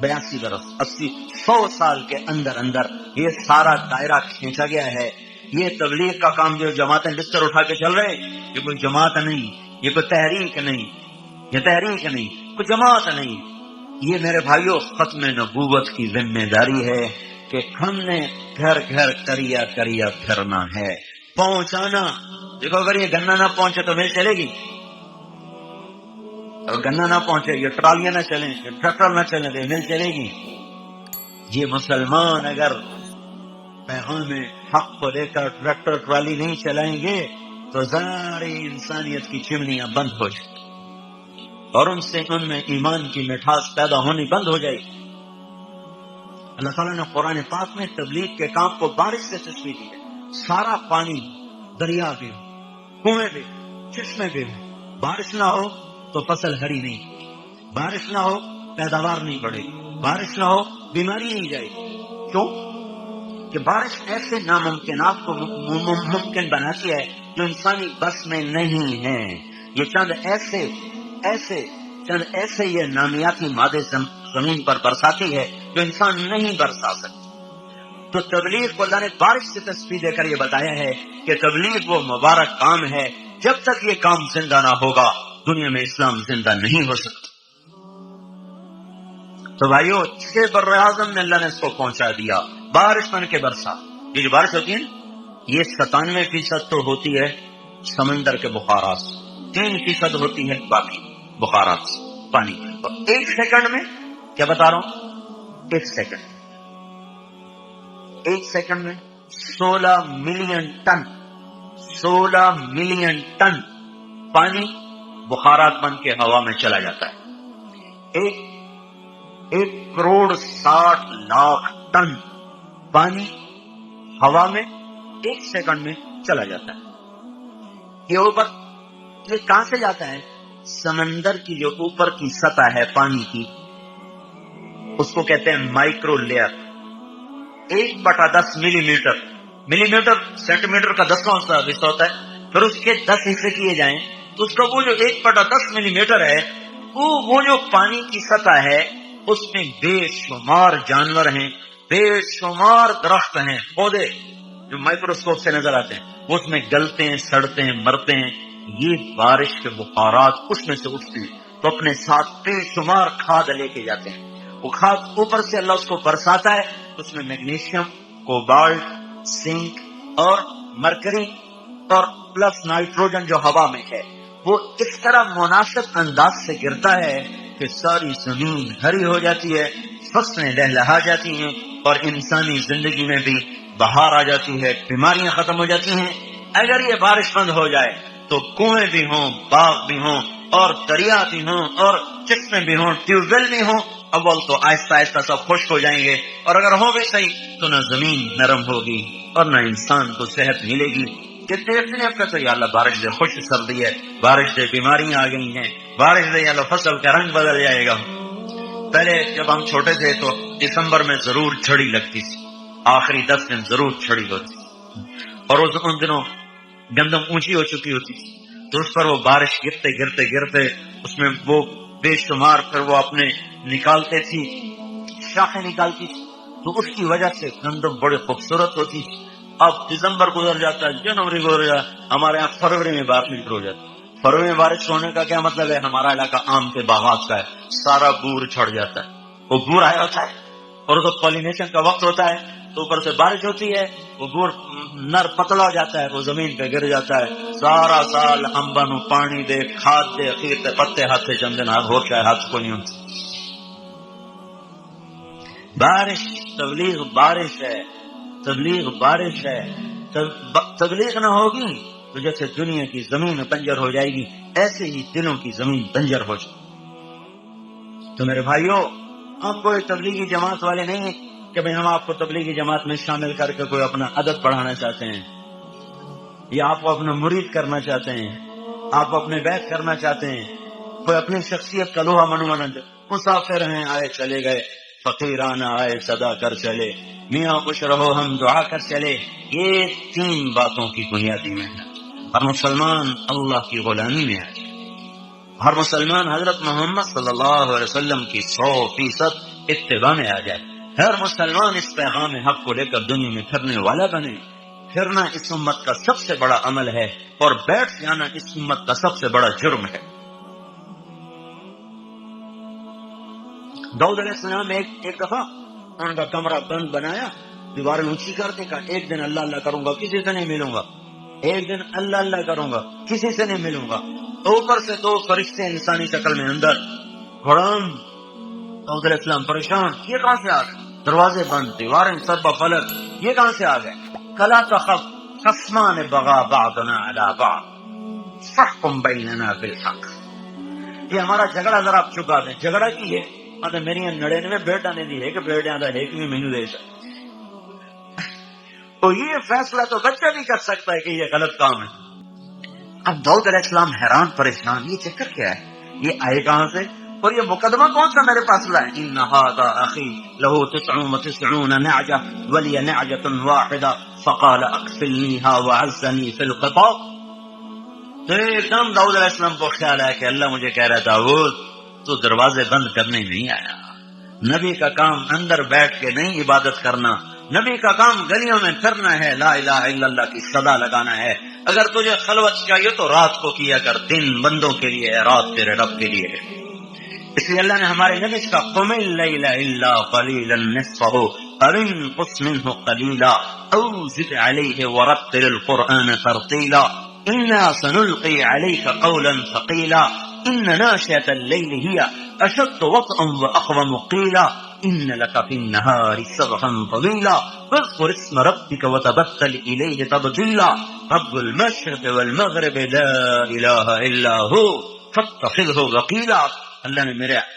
82 برس، 80، 100 سال کے اندر اندر یہ سارا دائرہ کھینچا گیا ہے۔ یہ تبلیغ کا کام جو جماعتیں بستر اٹھا کے چل رہے، یہ کوئی جماعت نہیں، یہ کوئی تحریک نہیں، یہ تحریک نہیں، کوئی جماعت نہیں، یہ میرے بھائیوں ختم نبوت کی ذمہ داری ہے کہ ہم نے گھر گھر کریا کریا پھرنا ہے، پہنچانا۔ دیکھو اگر یہ گنا نہ پہنچے تو مل چلے گی، اگر گنا نہ پہنچے، یہ ٹرالیاں نہ چلیں، یہ ٹریکٹر نہ چلیں تو مل چلے گی؟ یہ مسلمان اگر پیغام حق کو لے کر ٹریکٹر ٹرالی نہیں چلائیں گے تو ساری انسانیت کی چمنیاں بند ہو جائیں اور ان میں ایمان کی مٹھاس پیدا ہونی بند ہو جائے گی۔ اللہ تعالیٰ نے قرآن پاک میں تبلیغ کے کام کو بارش سے تشبیہ دی ہے۔ سارا پانی، دریا بھی، کنویں بھی، چشمے بھی، بارش نہ ہو تو فصل ہری نہیں، بارش نہ ہو پیداوار نہیں بڑھے، بارش نہ ہو بیماری نہیں جائے۔ کیوں؟ کہ بارش ایسے ناممکنات کو ممکن بناتی ہے جو انسانی بس میں نہیں ہے۔ یہ چند ایسے یہ نامیاتی مادے زمین پر برساتی ہے جو انسان نہیں برسا سکتا۔ تو تبلیغ کو اللہ نے بارش سے تشبیہ دے کر یہ بتایا ہے کہ تبلیغ وہ مبارک کام ہے، جب تک یہ کام زندہ نہ ہوگا دنیا میں اسلام زندہ نہیں ہو سکتا۔ تو بھائیو، 6 بر اعظم میں اللہ نے اس کو پہنچا دیا، بارش بن کے برسا۔ یہ جو بارش ہوتی ہے یہ 97% تو ہوتی ہے سمندر کے بخارات، 3% ہوتی ہے باقی بخارات پانی۔ اور 1 سیکنڈ میں، کیا بتا رہا ہوں، 1 سیکنڈ میں 16 ملین ٹن پانی بخارات بن کے ہوا میں چلا جاتا ہے۔ 1 کروڑ 60 لاکھ ٹن پانی ہوا میں 1 سیکنڈ میں چلا جاتا ہے۔ یہ اوپر، یہ کہاں سے جاتا ہے؟ سمندر کی جو اوپر کی سطح ہے پانی کی، اس کو کہتے ہیں مائکرو لیئر۔ 1/10 ملی میٹر سینٹی میٹر کا 10واں حصہ ہوتا ہے، پھر اس کے 10 حصے کیے جائیں تو اس کا وہ جو 1/10 ملی میٹر ہے، وہ جو پانی کی سطح ہے اس میں بے شمار جانور ہیں، بے شمار درخت ہیں، پودے جو مائکروسکوپ سے نظر آتے ہیں، وہ اس میں گلتے ہیں، سڑتے ہیں، مرتے ہیں۔ یہ بارش کے بخارات اس میں سے اٹھتے ہیں تو اپنے ساتھ بے شمار کھاد لے کے جاتے ہیں۔ وہ کھاد اوپر سے اللہ اس کو برساتا ہے، اس میں میگنیشیم، کوبالٹ، زنک اور مرکری اور پلس نائٹروجن جو ہوا میں ہے وہ اس طرح مناسب انداز سے گرتا ہے کہ ساری زمین ہری ہو جاتی ہے، فصلیں لہلہا جاتی ہیں، اور انسانی زندگی میں بھی بہار آ جاتی ہے، بیماریاں ختم ہو جاتی ہیں۔ اگر یہ بارش بند ہو جائے تو کنویں بھی ہوں، باغ بھی ہوں، اور دریا بھی ہوں، اور چشمے بھی ہوں، ٹیوب ویل بھی ہوں، اول تو آہستہ آہستہ سب خشک ہو جائیں گے، اور اگر ہو بھی صحیح تو نہ زمین نرم ہوگی اور نہ انسان کو صحت ملے گی۔ کہ دیکھنے اب تو یا اللہ بارش دے، خوش سردی ہے، بارش دے بیماریاں آ گئی ہیں، بارش دے یا اللہ فصل کا رنگ بدل جائے گا۔ پہلے جب ہم چھوٹے تھے تو دسمبر میں ضرور چھڑی لگتی تھی، آخری 10 دن ضرور چھڑی ہوتی تھی، اور ان دنوں گندم اونچی ہو چکی ہوتی تھی تو اس پر وہ بارش گرتے گرتے گرتے اس میں وہ بے شمار پھر وہ اپنے نکالتے تھی، شاخیں نکالتی تھی، تو اس کی وجہ سے گندم بڑی خوبصورت ہوتی تھی۔ اب دسمبر گزر جاتا ہے، جنوری گزر جاتا ہے، ہمارے یہاں فروری میں بارش شروع ہو جاتی ہے۔ فروری میں بارش ہونے کا کیا مطلب ہے؟ ہمارا علاقہ آم کے باغات کا ہے، سارا بور چھڑ جاتا ہے، وہ بور آیا ہوتا ہے اور تو پالینیشن کا وقت ہوتا ہے تو اوپر سے بارش ہوتی ہے، وہ بور نر پتلا ہو جاتا ہے، وہ زمین پہ گر جاتا ہے، سارا سال ہمبا نو پانی دے، کھاد دے، اخیر تے پتے ہاتھ سے چندن ہو جائے، ہاتھ کو نہیں ہوتی۔ بارش تبلیغ بارش ہے، تبلیغ بارش ہے، تبلیغ نہ ہوگی تو جیسے دنیا کی زمین بنجر ہو جائے گی، ایسے ہی دلوں کی زمین بنجر ہو جائے گی۔ تو میرے بھائیوں، ہم کوئی تبلیغی جماعت والے نہیں ہیں کہ بھئی ہم آپ کو تبلیغی جماعت میں شامل کر کے کوئی اپنا عدد بڑھانا چاہتے ہیں، یا آپ کو اپنا مرید کرنا چاہتے ہیں، آپ اپنے بیعت کرنا چاہتے ہیں، کوئی اپنی شخصیت کا لوہا منوانا چاہتے ہیں۔ مسافر ہیں، آئے چلے گئے، فقیران آئے صدا کر چلے، میاں خوش رہو ہم دعا کر چلے، یہ 3 باتوں کی بنیادی محنت۔ ہر مسلمان اللہ کی غلامی میں آ جائے، ہر مسلمان حضرت محمد صلی اللہ علیہ وسلم کی 100% اتباع میں آ جائے، ہر مسلمان اس پیغام حق کو لے کر دنیا میں پھرنے والا بنے۔ پھرنا اس امت کا سب سے بڑا عمل ہے، اور بیٹھ جانا اس امت کا سب سے بڑا جرم ہے۔ داؤد علیہ السلام ایک دفعہ ان کا کمرہ بند بنایا، دیواریں اونچی کر دے کر ایک دن اللہ اللہ کروں گا، کسی سے نہیں ملوں گا، ایک دن اللہ اللہ کروں گا، کسی سے نہیں ملوں گا۔ اوپر سے 2 فرشتے انسانی شکل میں اندر غلام، داؤد علیہ السلام پریشان، یہ کہاں سے آ گئے؟ دروازے بند، دیواریں سربا فلک، یہ کہاں سے آ گئے؟ کلا تخف خصمان بغا بعضنا علی بعض فاحکم بیننا بالحق۔ یہ ہمارا جھگڑا ذرا آپ چکا دیں۔ جھگڑا کی ہے میری 99 بیٹا نے دی ہے کہ بیٹیاں دا ایک بھی مینو دے سکتا، تو یہ فیصلہ تو بچہ بھی کر سکتا ہے کہ یہ غلط کام ہے۔ اب داؤد علیہ السلام حیران پریشان، یہ چکر کیا ہے، یہ آئے کہاں سے، اور یہ مقدمہ کون سا میرے پاس لائے؟ ان ھذا اخی له 99 نعجہ ولی نعجۃ واحدہ فقال اکفلنیھا وعزنی فی الخطاب۔ تو ایک دم داؤد علیہ السلام کو خیال آیا کہ اللہ مجھے کہہ رہا داؤد تو دروازے بند کرنے نہیں آیا، نبی کا کام اندر بیٹھ کے نہیں عبادت کرنا، نبی کا کام گلیوں میں پھرنا ہے، لا الہ الا اللہ کی صدا لگانا ہے۔ اگر تجھے خلوت چاہیے تو رات کو کیا کر، دن بندوں کے لیے ہے، رات تیرے رب کے لیے ہے۔ اس لیے اللہ نے ہمارے نبی کا قم اللیل الا قلیلا نصفہ او انقص منہ قلیلا او زد علیہ ورتل القرآن ترتیلا انا سنلقی علیک قولا ثقیلا ان ناشئة الليل هي أشد وطئا وأقوم قيلا إن لك في النهار سبحا طويلا واذكر اسم ربك وتبتل إليه تبتيلا رب المشرق والمغرب لا إله إلا هو فاتخذه وكيلا۔ اللہ نے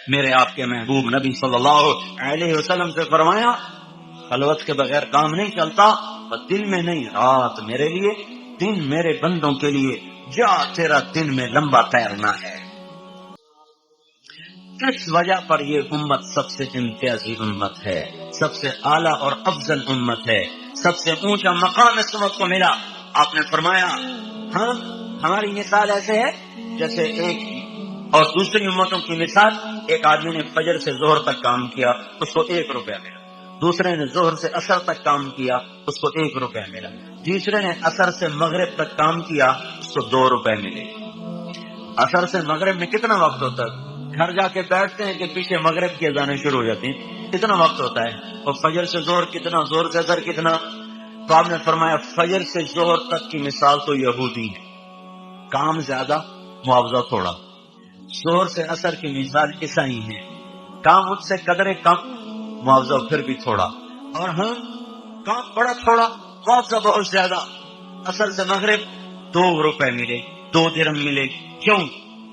میرے آپ کے محبوب نبی صلی اللہ علیہ وسلم سے فرمایا خلوت کے بغیر کام نہیں چلتا، اور دل میں نہیں، رات میرے لیے، دن میرے بندوں کے لیے، جا تیرا دن میں لمبا تیرنا ہے۔ کس وجہ پر یہ امت سب سے امتیازی امت ہے، سب سے اعلیٰ اور افضل امت ہے، سب سے اونچا مقام اس امت کو ملا؟ آپ نے فرمایا ہاں ہماری مثال ایسے ہے جیسے ایک اور دوسری امتوں کی مثال، ایک آدمی نے فجر سے ظہر تک کام کیا، اس کو 1 روپیہ ملا، دوسرے نے ظہر سے عصر تک کام کیا، اس کو 1 روپیہ ملا، تیسرے نے عصر سے مغرب تک کام کیا، اس کو 2 روپے ملے۔ عصر سے مغرب میں کتنا وقت ہوتا ہے؟ گھر جا کے بیٹھتے ہیں کہ پیچھے مغرب کی اذانیں شروع ہو جاتی ہیں، کتنا وقت ہوتا ہے؟ اور فجر سے ظہر کتنا، ظہر سے عصر کتنا؟ تو آپ نے فرمایا فجر سے ظہر تک کی مثال تو یہودی ہے، کام زیادہ معاوضہ تھوڑا. ظہر سے عصر کی مثال عیسائی ہے، کام مجھ سے قدرے کم، معاوضہ پھر بھی تھوڑا. اور ہاں کام بڑا تھوڑا، معاوضہ بہت زیادہ. عصر سے مغرب 2 روپے ملے، 2 درہم ملے. کیوں؟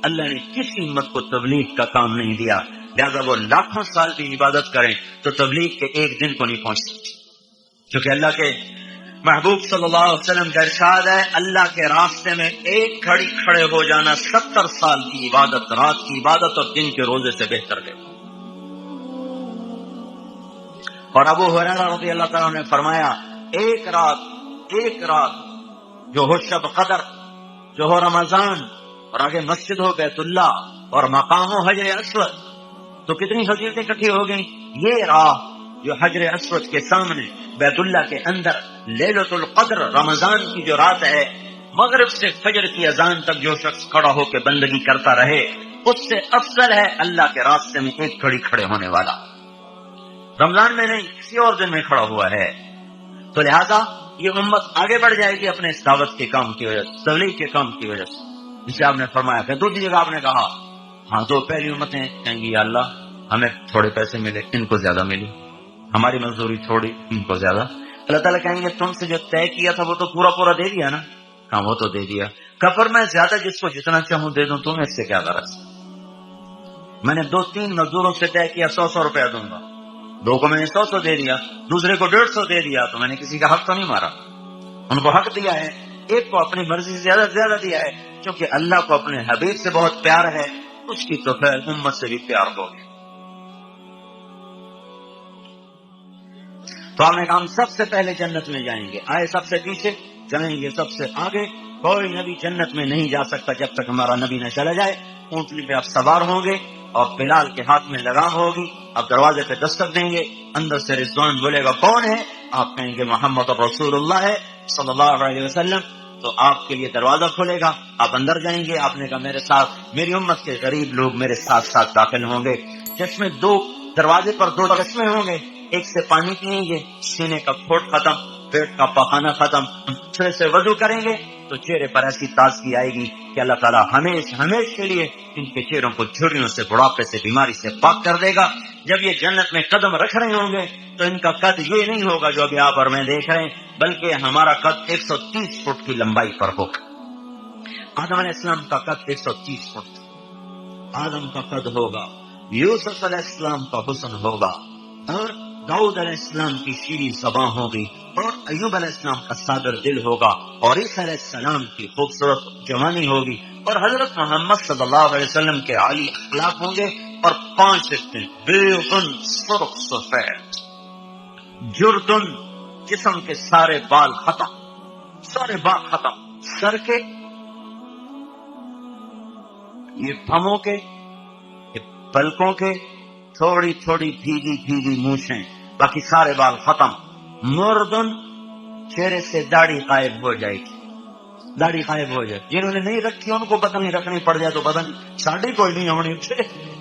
اللہ نے کسی امت کو تبلیغ کا کام نہیں دیا، لہذا وہ لاکھوں سال بھی عبادت کریں تو تبلیغ کے ایک دن کو نہیں پہنچ سکتی. کیونکہ اللہ کے محبوب صلی اللہ علیہ وسلم کا ارشاد ہے، اللہ کے راستے میں ایک گھڑی کھڑے ہو جانا 70 سال کی عبادت، رات کی عبادت اور دن کے روزے سے بہتر ہے. اور ابو ہریرہ رضی اللہ تعالیٰ نے فرمایا ایک رات جو ہو شب قدر، جو ہو رمضان، اور آگے مسجد ہو بیت اللہ اور مقام ہو حجر اسود، تو کتنی فضیلتیں اکٹھی ہو گئیں. یہ راہ جو حجر اسود کے سامنے بیت اللہ کے اندر لیلۃ القدر رمضان کی جو رات ہے، مغرب سے فجر کی اذان تک جو شخص کھڑا ہو کے بندگی کرتا رہے، اس سے افضل ہے اللہ کے راستے میں ایک گھڑی کھڑے ہونے والا. رمضان میں نہیں، کسی اور دن میں کھڑا ہوا ہے. تو لہذا یہ امت آگے بڑھ جائے گی اپنے اس دعوت کے کام کی وجہ سے، تبلیغ کے کام کی وجہ سے، جسے آپ نے فرمایا. پھر دوسری جگہ آپ نے کہا ہاں تو پہلی امتیں کہیں گی یا اللہ ہمیں تھوڑے پیسے ملے، ان کو زیادہ ملی، ہماری مزدوری تھوڑی، ان کو زیادہ. اللہ تعالیٰ کہیں گے تم سے جو طے کیا تھا وہ تو پورا دے دیا نا. ہاں وہ تو دے دیا. کفر میں زیادہ جس کو جتنا چاہوں دے دوں، تمہیں اس سے کیا غرض؟ میں نے 2-3 مزدوروں سے طے کیا 100 روپیہ دوں گا، 2 کو میں نے 100 دے دیا، دوسرے کو 150 دے دیا، تو میں نے کسی کا حق تو نہیں مارا. ان کو حق دیا ہے، ایک کو اپنی مرضی سے زیادہ دیا ہے، کیونکہ اللہ کو اپنے حبیب سے بہت پیار ہے، اس کی تو پھر امت سے بھی پیار ہوگی. تو آپ نے کہا ہم سب سے پہلے جنت میں جائیں گے، آئے سب سے پیچھے، جائیں گے سب سے آگے. کوئی نبی جنت میں نہیں جا سکتا جب تک ہمارا نبی نہ چلا جائے. اونٹنی پہ آپ سوار ہوں گے اور بلال کے ہاتھ میں لگام ہوگی، آپ دروازے پہ دستک دیں گے، اندر سے رضوان بولے گا کون ہے؟ آپ کہیں گے محمد رسول اللہ ہے صلی اللہ علیہ وسلم. تو آپ کے لیے دروازہ کھلے گا، آپ اندر جائیں گے. آپ نے کہا میرے ساتھ میری امت کے غریب لوگ میرے ساتھ داخل ہوں گے. چشمے 2 دروازے پر 2 چشمے ہوں گے، ایک سے پانی پیئیں گے، سینے کا کھوٹ ختم، پیٹ کا پخانہ ختم. دوسرے سے وضو کریں گے تو چہرے پر ایسی تازگی آئے گی کہ اللہ تعالیٰ ہمیش کے لیے ان کے چہروں کو جھریوں سے، بڑھاپے سے، بیماری سے پاک کر دے گا. جب یہ جنت میں قدم رکھ رہے ہوں گے تو ان کا قد یہ نہیں ہوگا جو ابھی آپ اور میں دیکھ رہے ہیں، بلکہ ہمارا قد 130 فٹ کی لمبائی پر ہوگا. آدم علیہ السلام کا قد 130 فٹ، آدم کا قد ہوگا، یوسف علیہ السلام کا حسن ہوگا، اور داؤد علیہ السلام کی شیریں زبان ہوگی، اور ایوب علیہ السلام کا صابر دل ہوگا، اور عیسیٰ علیہ السلام کی خوبصورت جوانی ہوگی، اور حضرت محمد صلی اللہ علیہ وسلم کے عالی اخلاق ہوں گے. اور 5 رشتے، بیضن سرخ سفید، جردن جسم کے سارے بال ختم، سر کے، یہ پھموں کے، یہ پلکوں کے، تھوڑی بھیگی مونچھیں، باقی سارے بال ختم. مردن چہرے سے داڑھی غائب ہو جائے گی، جنہوں نے نہیں رکھی ان کو پتہ نہیں، رکھنی پڑ جائے تو پتہ نہیں، ساڑھی کوئی نہیں ہونی چاہیے.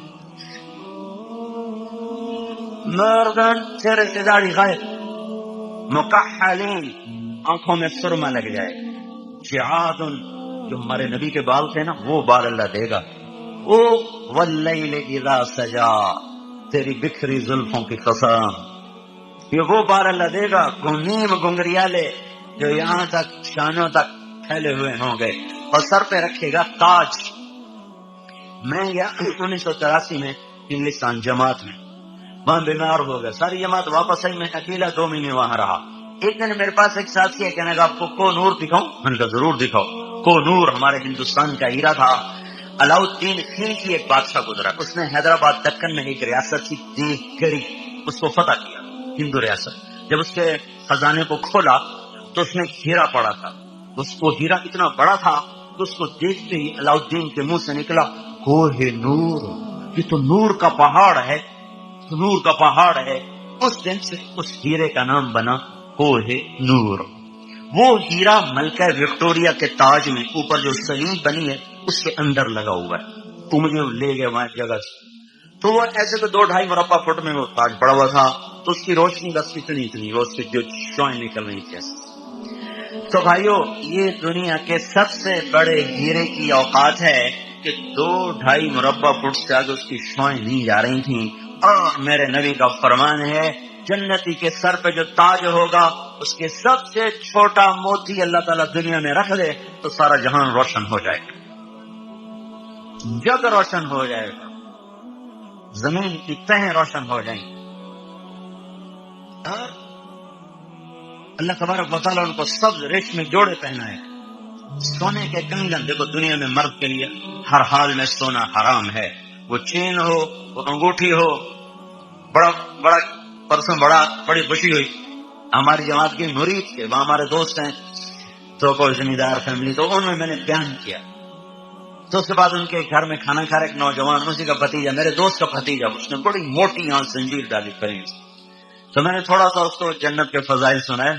مردن چہرے سے داڑھی غائب، مکحلین آنکھوں میں سرما لگ جائے. جعادن جو ہمارے نبی کے بال تھے نا وہ بال اللہ دے گا. او واللیل اذا سجا، تیری بکھری زلفوں کی قسم، یہ وہ بال اللہ دے گا گنیم گنگریالے جو یہاں تک شانوں تک پھیلے ہوئے ہوں گے، اور سر پہ رکھے گا تاج. میں گیا 1983 میں انگلستان جماعت میں، وہاں بیمار ہو گیا، ساری جماعت واپس آئی، میں اکیلا 2 مہینے وہاں رہا. ایک دن میرے پاس ایک ساتھی ہے، کہنے گا آپ کو کو نور دکھاؤں؟ میں نے کہا ضرور دکھاؤ. کو نور ہمارے ہندوستان کا ہیرا تھا. علاؤالدین خلجی ایک بادشاہ گزرا، اس نے حیدرآباد دکن میں ایک ریاست تھی دیوگری، اس کو فتح کیا، ہندو ریاست. جب اس کے خزانے کو کھولا تو اس میں ہیرا پڑا تھا. اس کو ہیرا اتنا بڑا تھا کہ اس کو دیکھتے ہی علاؤالدین کے منہ سے نکلا کوہ نور، یہ تو نور کا پہاڑ ہے، نور کا پہاڑ ہے. اس دن سے اس ہیرے کا نام بنا کوہ نور. وہ ہیرا ملکہ وکٹوریا کے تاج میں اوپر جو سلیب بنی ہے اس کے اندر لگا ہوا ہے. تو مجھے لے گیا وہاں جگہ سے، تو وہ ایسے تو 2-2.5 مربع فٹ میں وہ تاج پڑا ہوا تھا، تو اس کی روشنی بس اتنی وہ اس کی جو شعائیں نکل رہی تھی ایسے۔ تو بھائیو، یہ دنیا کے سب سے بڑے ہیرے کی اوقات ہے کہ 2-2.5 مربع فٹ سے آگے اس کی شعائیں نہیں جا رہی تھیں۔ اور میرے نبی کا فرمان ہے، جنتی کے سر پہ جو تاج ہوگا اس کے سب سے چھوٹا موتی اللہ تعالیٰ دنیا میں رکھ دے تو سارا جہان روشن ہو جائے گا، جگ روشن ہو جائے گا، زمین کی تہیں روشن ہو جائیں گی۔ اور اللہ تبارک و تعالیٰ ان کو سبز ریشمی جوڑے پہنائے، سونے کے کنگن۔ دیکھو دنیا میں مرد کے لیے ہر حال میں سونا حرام ہے، وہ چین ہو، وہ انگوٹھی ہو۔ بڑا پرسوں بڑی خوشی ہوئی، ہماری جماعت کے مرید کے وہاں ہمارے دوست ہیں تو کوئی زمیندار فیملی، تو انہوں نے میں نے بیان کیا، تو اس کے بعد ان کے گھر میں کھانا کھا رہا ایک نوجوان، اسی کا بھتیجا، میرے دوست کا بھتیجا، اس نے بڑی موٹی یہاں زنجیر ڈالی کریں، تو میں نے تھوڑا سا اس کو جنت کے فضائل سنائے۔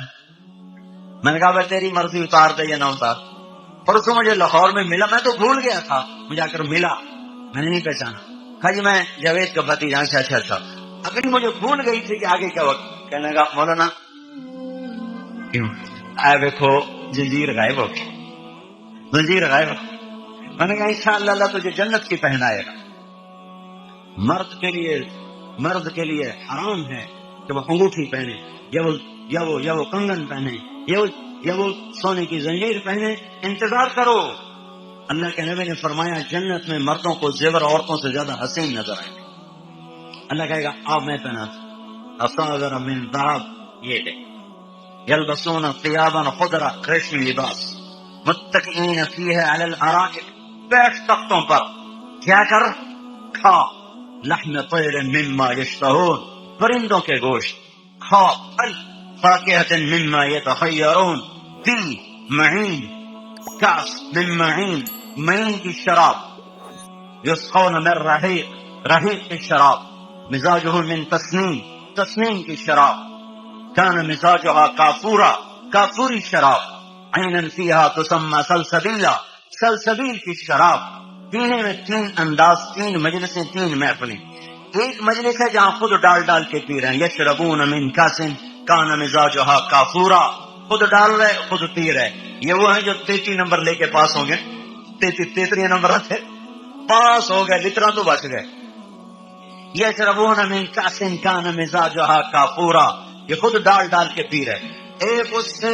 میں نے کہا بھائی تیری مرضی، اتار دے یا نہ اتار۔ اور اس کو مجھے لاہور میں ملا، میں تو بھول گیا تھا، مجھے آ کر ملا، میں نے نہیں پہچانا۔ کہا جی میں جاوید کا بھتیجا۔ اچھا اگلی مجھے بھول گئی تھی کہ آگے کیا وقت۔ کہنے لگا مولانا کیوں آئے دیکھو زنجیر غائب ہو گئی، زنجیر غائب ہو گئی۔ میں نے کہا انشاءاللہ اللہ تجھے جنت کی پہنائے گا۔ مرد کے لیے حرام ہے کہ وہ انگوٹھی پہنے یا وہ کنگن پہنے یا وہ سونے کی زنجیر پہنے۔ انتظار کرو، اللہ کے نبی نے فرمایا جنت میں مردوں کو زیور عورتوں سے زیادہ حسین نظر آئے گا۔ اللہ کہے گا آؤ میں پہنا اصابر من ذهب، یہ دے یلبسون ثیابا خضرا، ریشمی لباس، متکئین فیہا علی الارائک، بیٹھ تختوں پر، کیا کر کھا، لحم طیر مما یشتہون، پرندوں کے گوشت کھا، پھل، فاکہۃ مما یتخیرون، پی معین، کاس من معین، معین کی شراب، یسقون من رحیق، رحیق کی شراب، مزاجہ من تسنیم، تسنیم کی شراب، کان مزاجها کافورا، کافوری شراب، عینا فیہا تسمى سلسبیلا، سلسبیل کی شراب۔ پینے میں 3 انداز، 3 مجلسیں، 3 محفلیں۔ ایک مجلس ہے جہاں خود ڈال کے پی رہے ہیں، یشربون من کاس کان مزاجها کافورا، خود ڈال رہے خود پی رہے۔ یہ وہ ہیں جو 33 نمبر لے کے پاس ہوں گے، 33 نمبر تھے، پاس ہو گئے، لترا تو بچ گئے۔ یشربون من کاس کان مزاجها کافورا، یہ خود ڈال کے پی رہے۔ ایک اس سے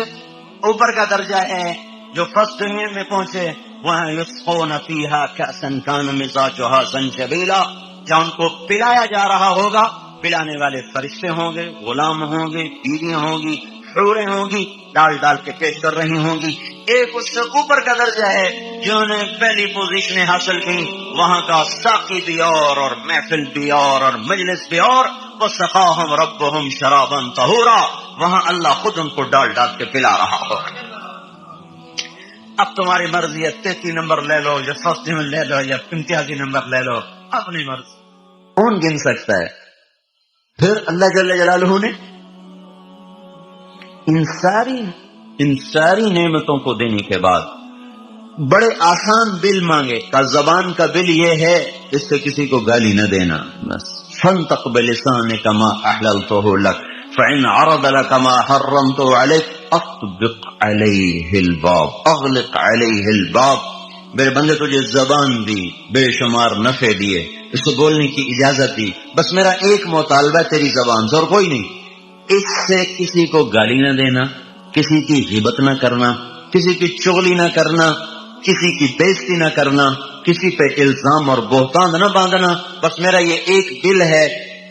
اوپر کا درجہ ہے جو فرسٹ ڈویژن میں پہنچے، وہاں یسقون فیہا کأسا کان مزاجها زنجبیلا، جہاں ان کو پلایا جا رہا ہوگا، پلانے والے فرشتے ہوں گے، غلام ہوں گے، بیویاں ہوں گی، حوریں ہوں گی، ڈال کے پیش کر رہی ہوں گی۔ ایک اس سے اوپر کا درجہ ہے جنہوں نے پہلی پوزیشنیں حاصل کی، وہاں کا ساقی بھی اور محفل بھی اور مجلس بھی اور، وسقاہم ربہم شرابا طہورا، وہاں اللہ خود ان کو ڈال کے پلا رہا ہوگا۔ اب تمہاری مرضی ہے، 33 نمبر لے لو یا فرسٹ ڈویژن لے لو یا امتیازی نمبر لے لو، اپنی مرضی، کون گن سکتا ہے؟ پھر اللہ جل جلالہ نے ان ساری نعمتوں کو دینے کے بعد بڑے آسان بل مانگے، کا زبان کا بل یہ ہے اس سے کسی کو گالی نہ دینا، بس فانطق بلسانک ما احللتہ لک فإن عرض لك ما حرمت عليك اطبق عليه الباب، اغلق عليه الباب۔ میرے بندے تجھے زبان دی، بے شمار نفع دیے، اس کو بولنے کی اجازت دی، بس میرا ایک مطالبہ ہے تیری زبان سے اور کوئی نہیں، اس سے کسی کو گالی نہ دینا، کسی کی غیبت نہ کرنا، کسی کی چغلی نہ کرنا، کسی کی بےزتی نہ کرنا، کسی پہ الزام اور بہتان نہ باندھنا۔ بس میرا یہ ایک دل ہے،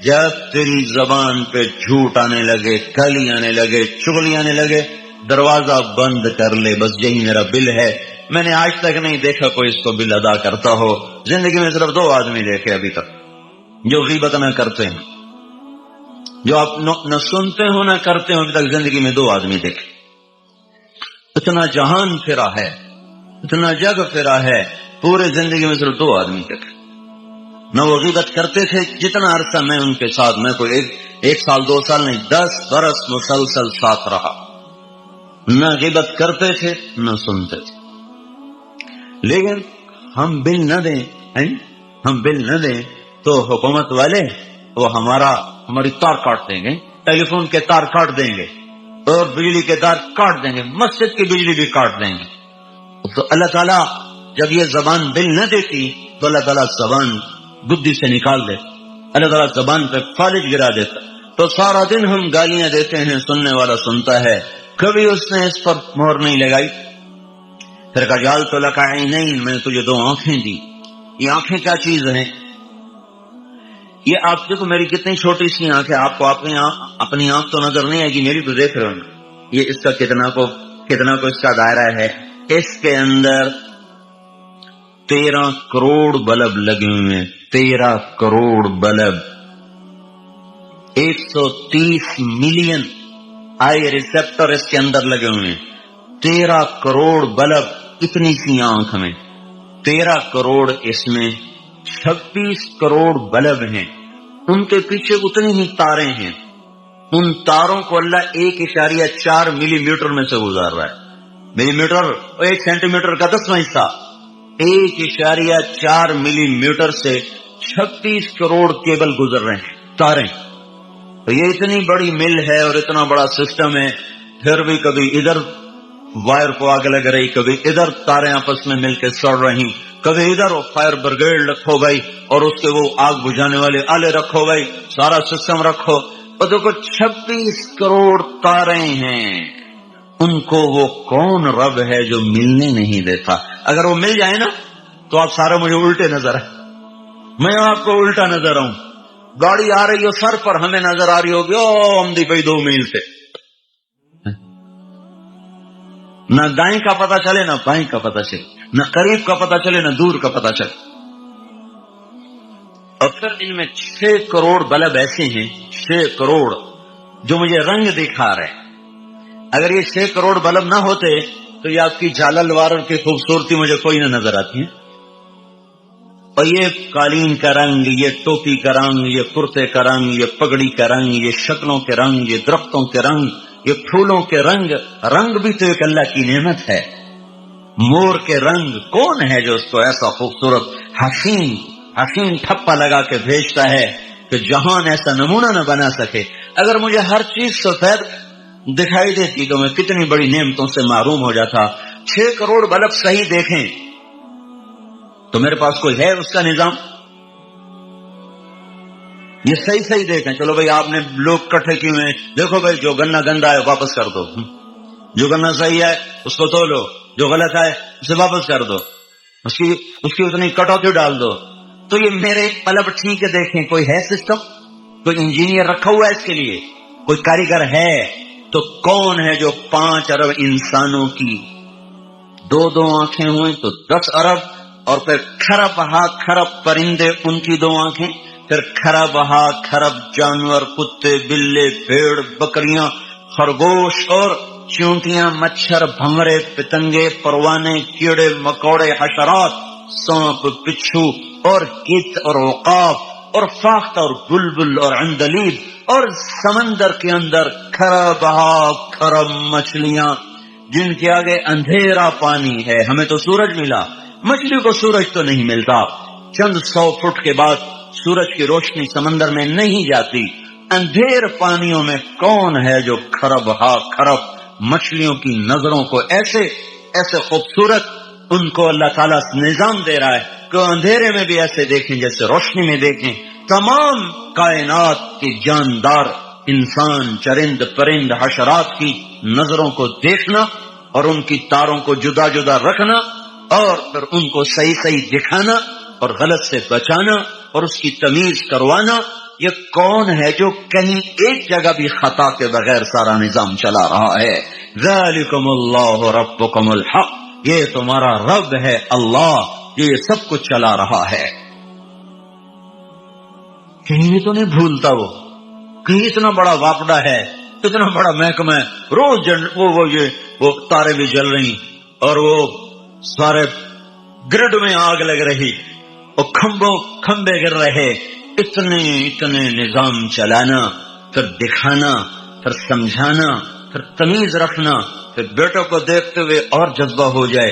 جب تیری زبان پہ جھوٹ آنے لگے، گالی آنے لگے، چغلی آنے لگے، دروازہ بند کر لے، بس یہی میرا بل ہے۔ میں نے آج تک نہیں دیکھا کوئی اس کو بل ادا کرتا ہو، زندگی میں صرف 2 آدمی دیکھے ابھی تک جو غیبت نہ کرتے ہیں، جو آپ نہ سنتے ہو نہ کرتے ہو، ابھی تک زندگی میں 2 آدمی دیکھے۔ اتنا جہان پھرا ہے، اتنا جگ پھرا ہے، پورے زندگی میں صرف 2 آدمی دیکھے۔ نہ وہ غیبت کرتے تھے، جتنا عرصہ میں ان کے ساتھ، میں کوئی ایک سال 2 سال نہیں، 10 برس مسلسل ساتھ رہا، نہ غیبت کرتے تھے نہ سنتے تھے۔ لیکن ہم بل نہ دیں تو حکومت والے وہ ہماری تار کاٹ دیں گے، ٹیلی فون کے تار کاٹ دیں گے اور بجلی کے تار کاٹ دیں گے، مسجد کی بجلی بھی کاٹ دیں گے. تو اللہ تعالیٰ جب یہ زبان دل نہ دیتی تو اللہ تعالیٰ زبان بدھی سے نکال دے، اللہ تعالیٰ زبان پہ فالج گرا دیتا. تو سارا دن ہم گالیاں دیتے ہیں، سننے والا سنتا ہے، کبھی اس نے اس پر مہر نہیں لگائی. پھر کہا جعلت لک عینین، میں نے تجھے 2 آنکھیں دی. یہ آنکھیں کیا چیز ہیں؟ یہ آپ دیکھو میری کتنی چھوٹی سی آنکھ ہے، آپ کو اپنی آنکھ تو نظر نہیں آئے گی، میری تو دیکھ رہے ہوں. یہ اس کا کتنا کو اس کا دائرہ ہے. اس کے اندر 13 کروڑ بلب لگے ہوئے ہیں، 13 crore bulb, 130 million I receptor اس کے اندر لگے ہوئے ہیں. 13 کروڑ بلب اتنی سی آنکھ میں، 13 کروڑ اس میں 26 کروڑ بلب ہیں. ان کے پیچھے اتنی ہی تاریں ہیں. ان تاروں کو اللہ 1.4 ملی میٹر میں سے گزار رہا ہے. ملی میٹر 1 سینٹی میٹر کا 10واں حصہ، 1.4 ملی میٹر سے 26 کروڑ کیبل گزر رہے ہیں، تاریں. تو یہ اتنی بڑی مل ہے اور اتنا بڑا سسٹم ہے، پھر بھی کبھی ادھر وائر کو آگ لگ رہی، کبھی ادھر تاریں آپس میں مل کے سڑ رہی، کبھی ادھر وہ فائر بریگیڈ رکھو بھائی اور اس کے وہ آگ بجھانے والے آلے رکھو بھائی، سارا سسٹم رکھو. اور دیکھو 26 کروڑ تاریں ہیں. ان کو وہ کون رب ہے جو ملنے نہیں دیتا؟ اگر وہ مل جائے نا تو آپ سارے مجھے الٹے نظر آئے، میں آپ کو الٹا نظر آؤں. گاڑی آ رہی ہو سر پر، ہمیں نظر آ رہی ہوگی او ہم دی بھائی 2 میل سے، نہ دائیں کا پتہ چلے نہ بائیں کا پتہ چلے، نہ قریب کا پتہ چلے نہ دور کا پتہ چلے. اور پھر ان میں 6 کروڑ بلب ایسے ہیں، 6 کروڑ جو مجھے رنگ دکھا رہے. اگر یہ 6 کروڑ بلب نہ ہوتے تو یہ آپ کی جالل وارر کی خوبصورتی مجھے کوئی نہ نظر آتی ہے. اور یہ قالین کا رنگ، یہ ٹوپی کا رنگ، یہ کرتے کا رنگ، یہ پگڑی کا رنگ، یہ شکلوں کے رنگ، یہ درختوں کے رنگ، یہ پھولوں کے رنگ. رنگ بھی تو ایک اللہ کی نعمت ہے. مور کے رنگ کون ہے جو اس کو ایسا خوبصورت حسین ٹھپا لگا کے بھیجتا ہے کہ جہان ایسا نمونہ نہ بنا سکے. اگر مجھے ہر چیز سفید دکھائی دیتی تو میں کتنی بڑی نعمتوں سے محروم ہو جاتا. 6 کروڑ بلب صحیح دیکھیں تو میرے پاس کوئی ہے اس کا نظام؟ یہ صحیح دیکھیں. چلو بھائی آپ نے لوگ کٹھے کیے ہوئے، دیکھو بھائی جو گنا گندا ہے واپس کر دو، جو گنا صحیح ہے اس کو تو لو، جو غلط ہے اسے واپس کر دو، اس کی اتنی کٹوتی ڈال دو. تو یہ میرے بلب ٹھیک ہے دیکھیں، کوئی ہے سسٹم، کوئی انجینئر رکھا ہوا ہے اس کے لیے، کوئی کاریگر ہے. تو کون ہے جو 5 ارب انسانوں کی 2 آنکھیں ہوئیں تو 10 ارب، اور پھر کھرب ہا کھرب پرندے ان کی 2 آنکھیں، پھر کھرب ہا کھرب جانور، کتے بلے بھیڑ بکریاں خرگوش اور چونٹیاں مچھر بھمرے پتنگے پروانے کیڑے مکوڑے حشرات سانپ بچھو اور گدھ اور عقاب اور فاختہ اور بلبل اور عندلیب، اور سمندر کے اندر کھرب ہا کھرب مچھلیاں جن کے آگے اندھیرا پانی ہے. ہمیں تو سورج ملا، مچھلی کو سورج تو نہیں ملتا. چند 100 فٹ کے بعد سورج کی روشنی سمندر میں نہیں جاتی. اندھیر پانیوں میں کون ہے جو کھرب ہا کھرب مچھلیوں کی نظروں کو ایسے خوبصورت ان کو اللہ تعالیٰ نظام دے رہا ہے کہ اندھیرے میں بھی ایسے دیکھیں جیسے روشنی میں دیکھیں. تمام کائنات کے جاندار انسان چرند پرند حشرات کی نظروں کو دیکھنا اور ان کی تاروں کو جدا جدا رکھنا اور پھر ان کو صحیح دکھانا اور غلط سے بچانا اور اس کی تمیز کروانا. یہ کون ہے جو کہیں ایک جگہ بھی خطا کے بغیر سارا نظام چلا رہا ہے؟ ذالکم اللہ ربکم الحق، یہ تمہارا رب ہے اللہ جو یہ سب کچھ چلا رہا ہے. کہیں تو نہیں بھولتا وہ، کہیں اتنا بڑا واپڈا ہے، اتنا بڑا محکمہ ہے، روز وہ تارے بھی جل رہی اور وہ سارے گرڈ میں آگ لگ رہی اور کھمبے گر رہے. اتنے نظام چلانا، پھر دکھانا، پھر سمجھانا، پھر تمیز رکھنا، پھر بیٹوں کو دیکھتے ہوئے اور جذبہ ہو جائے،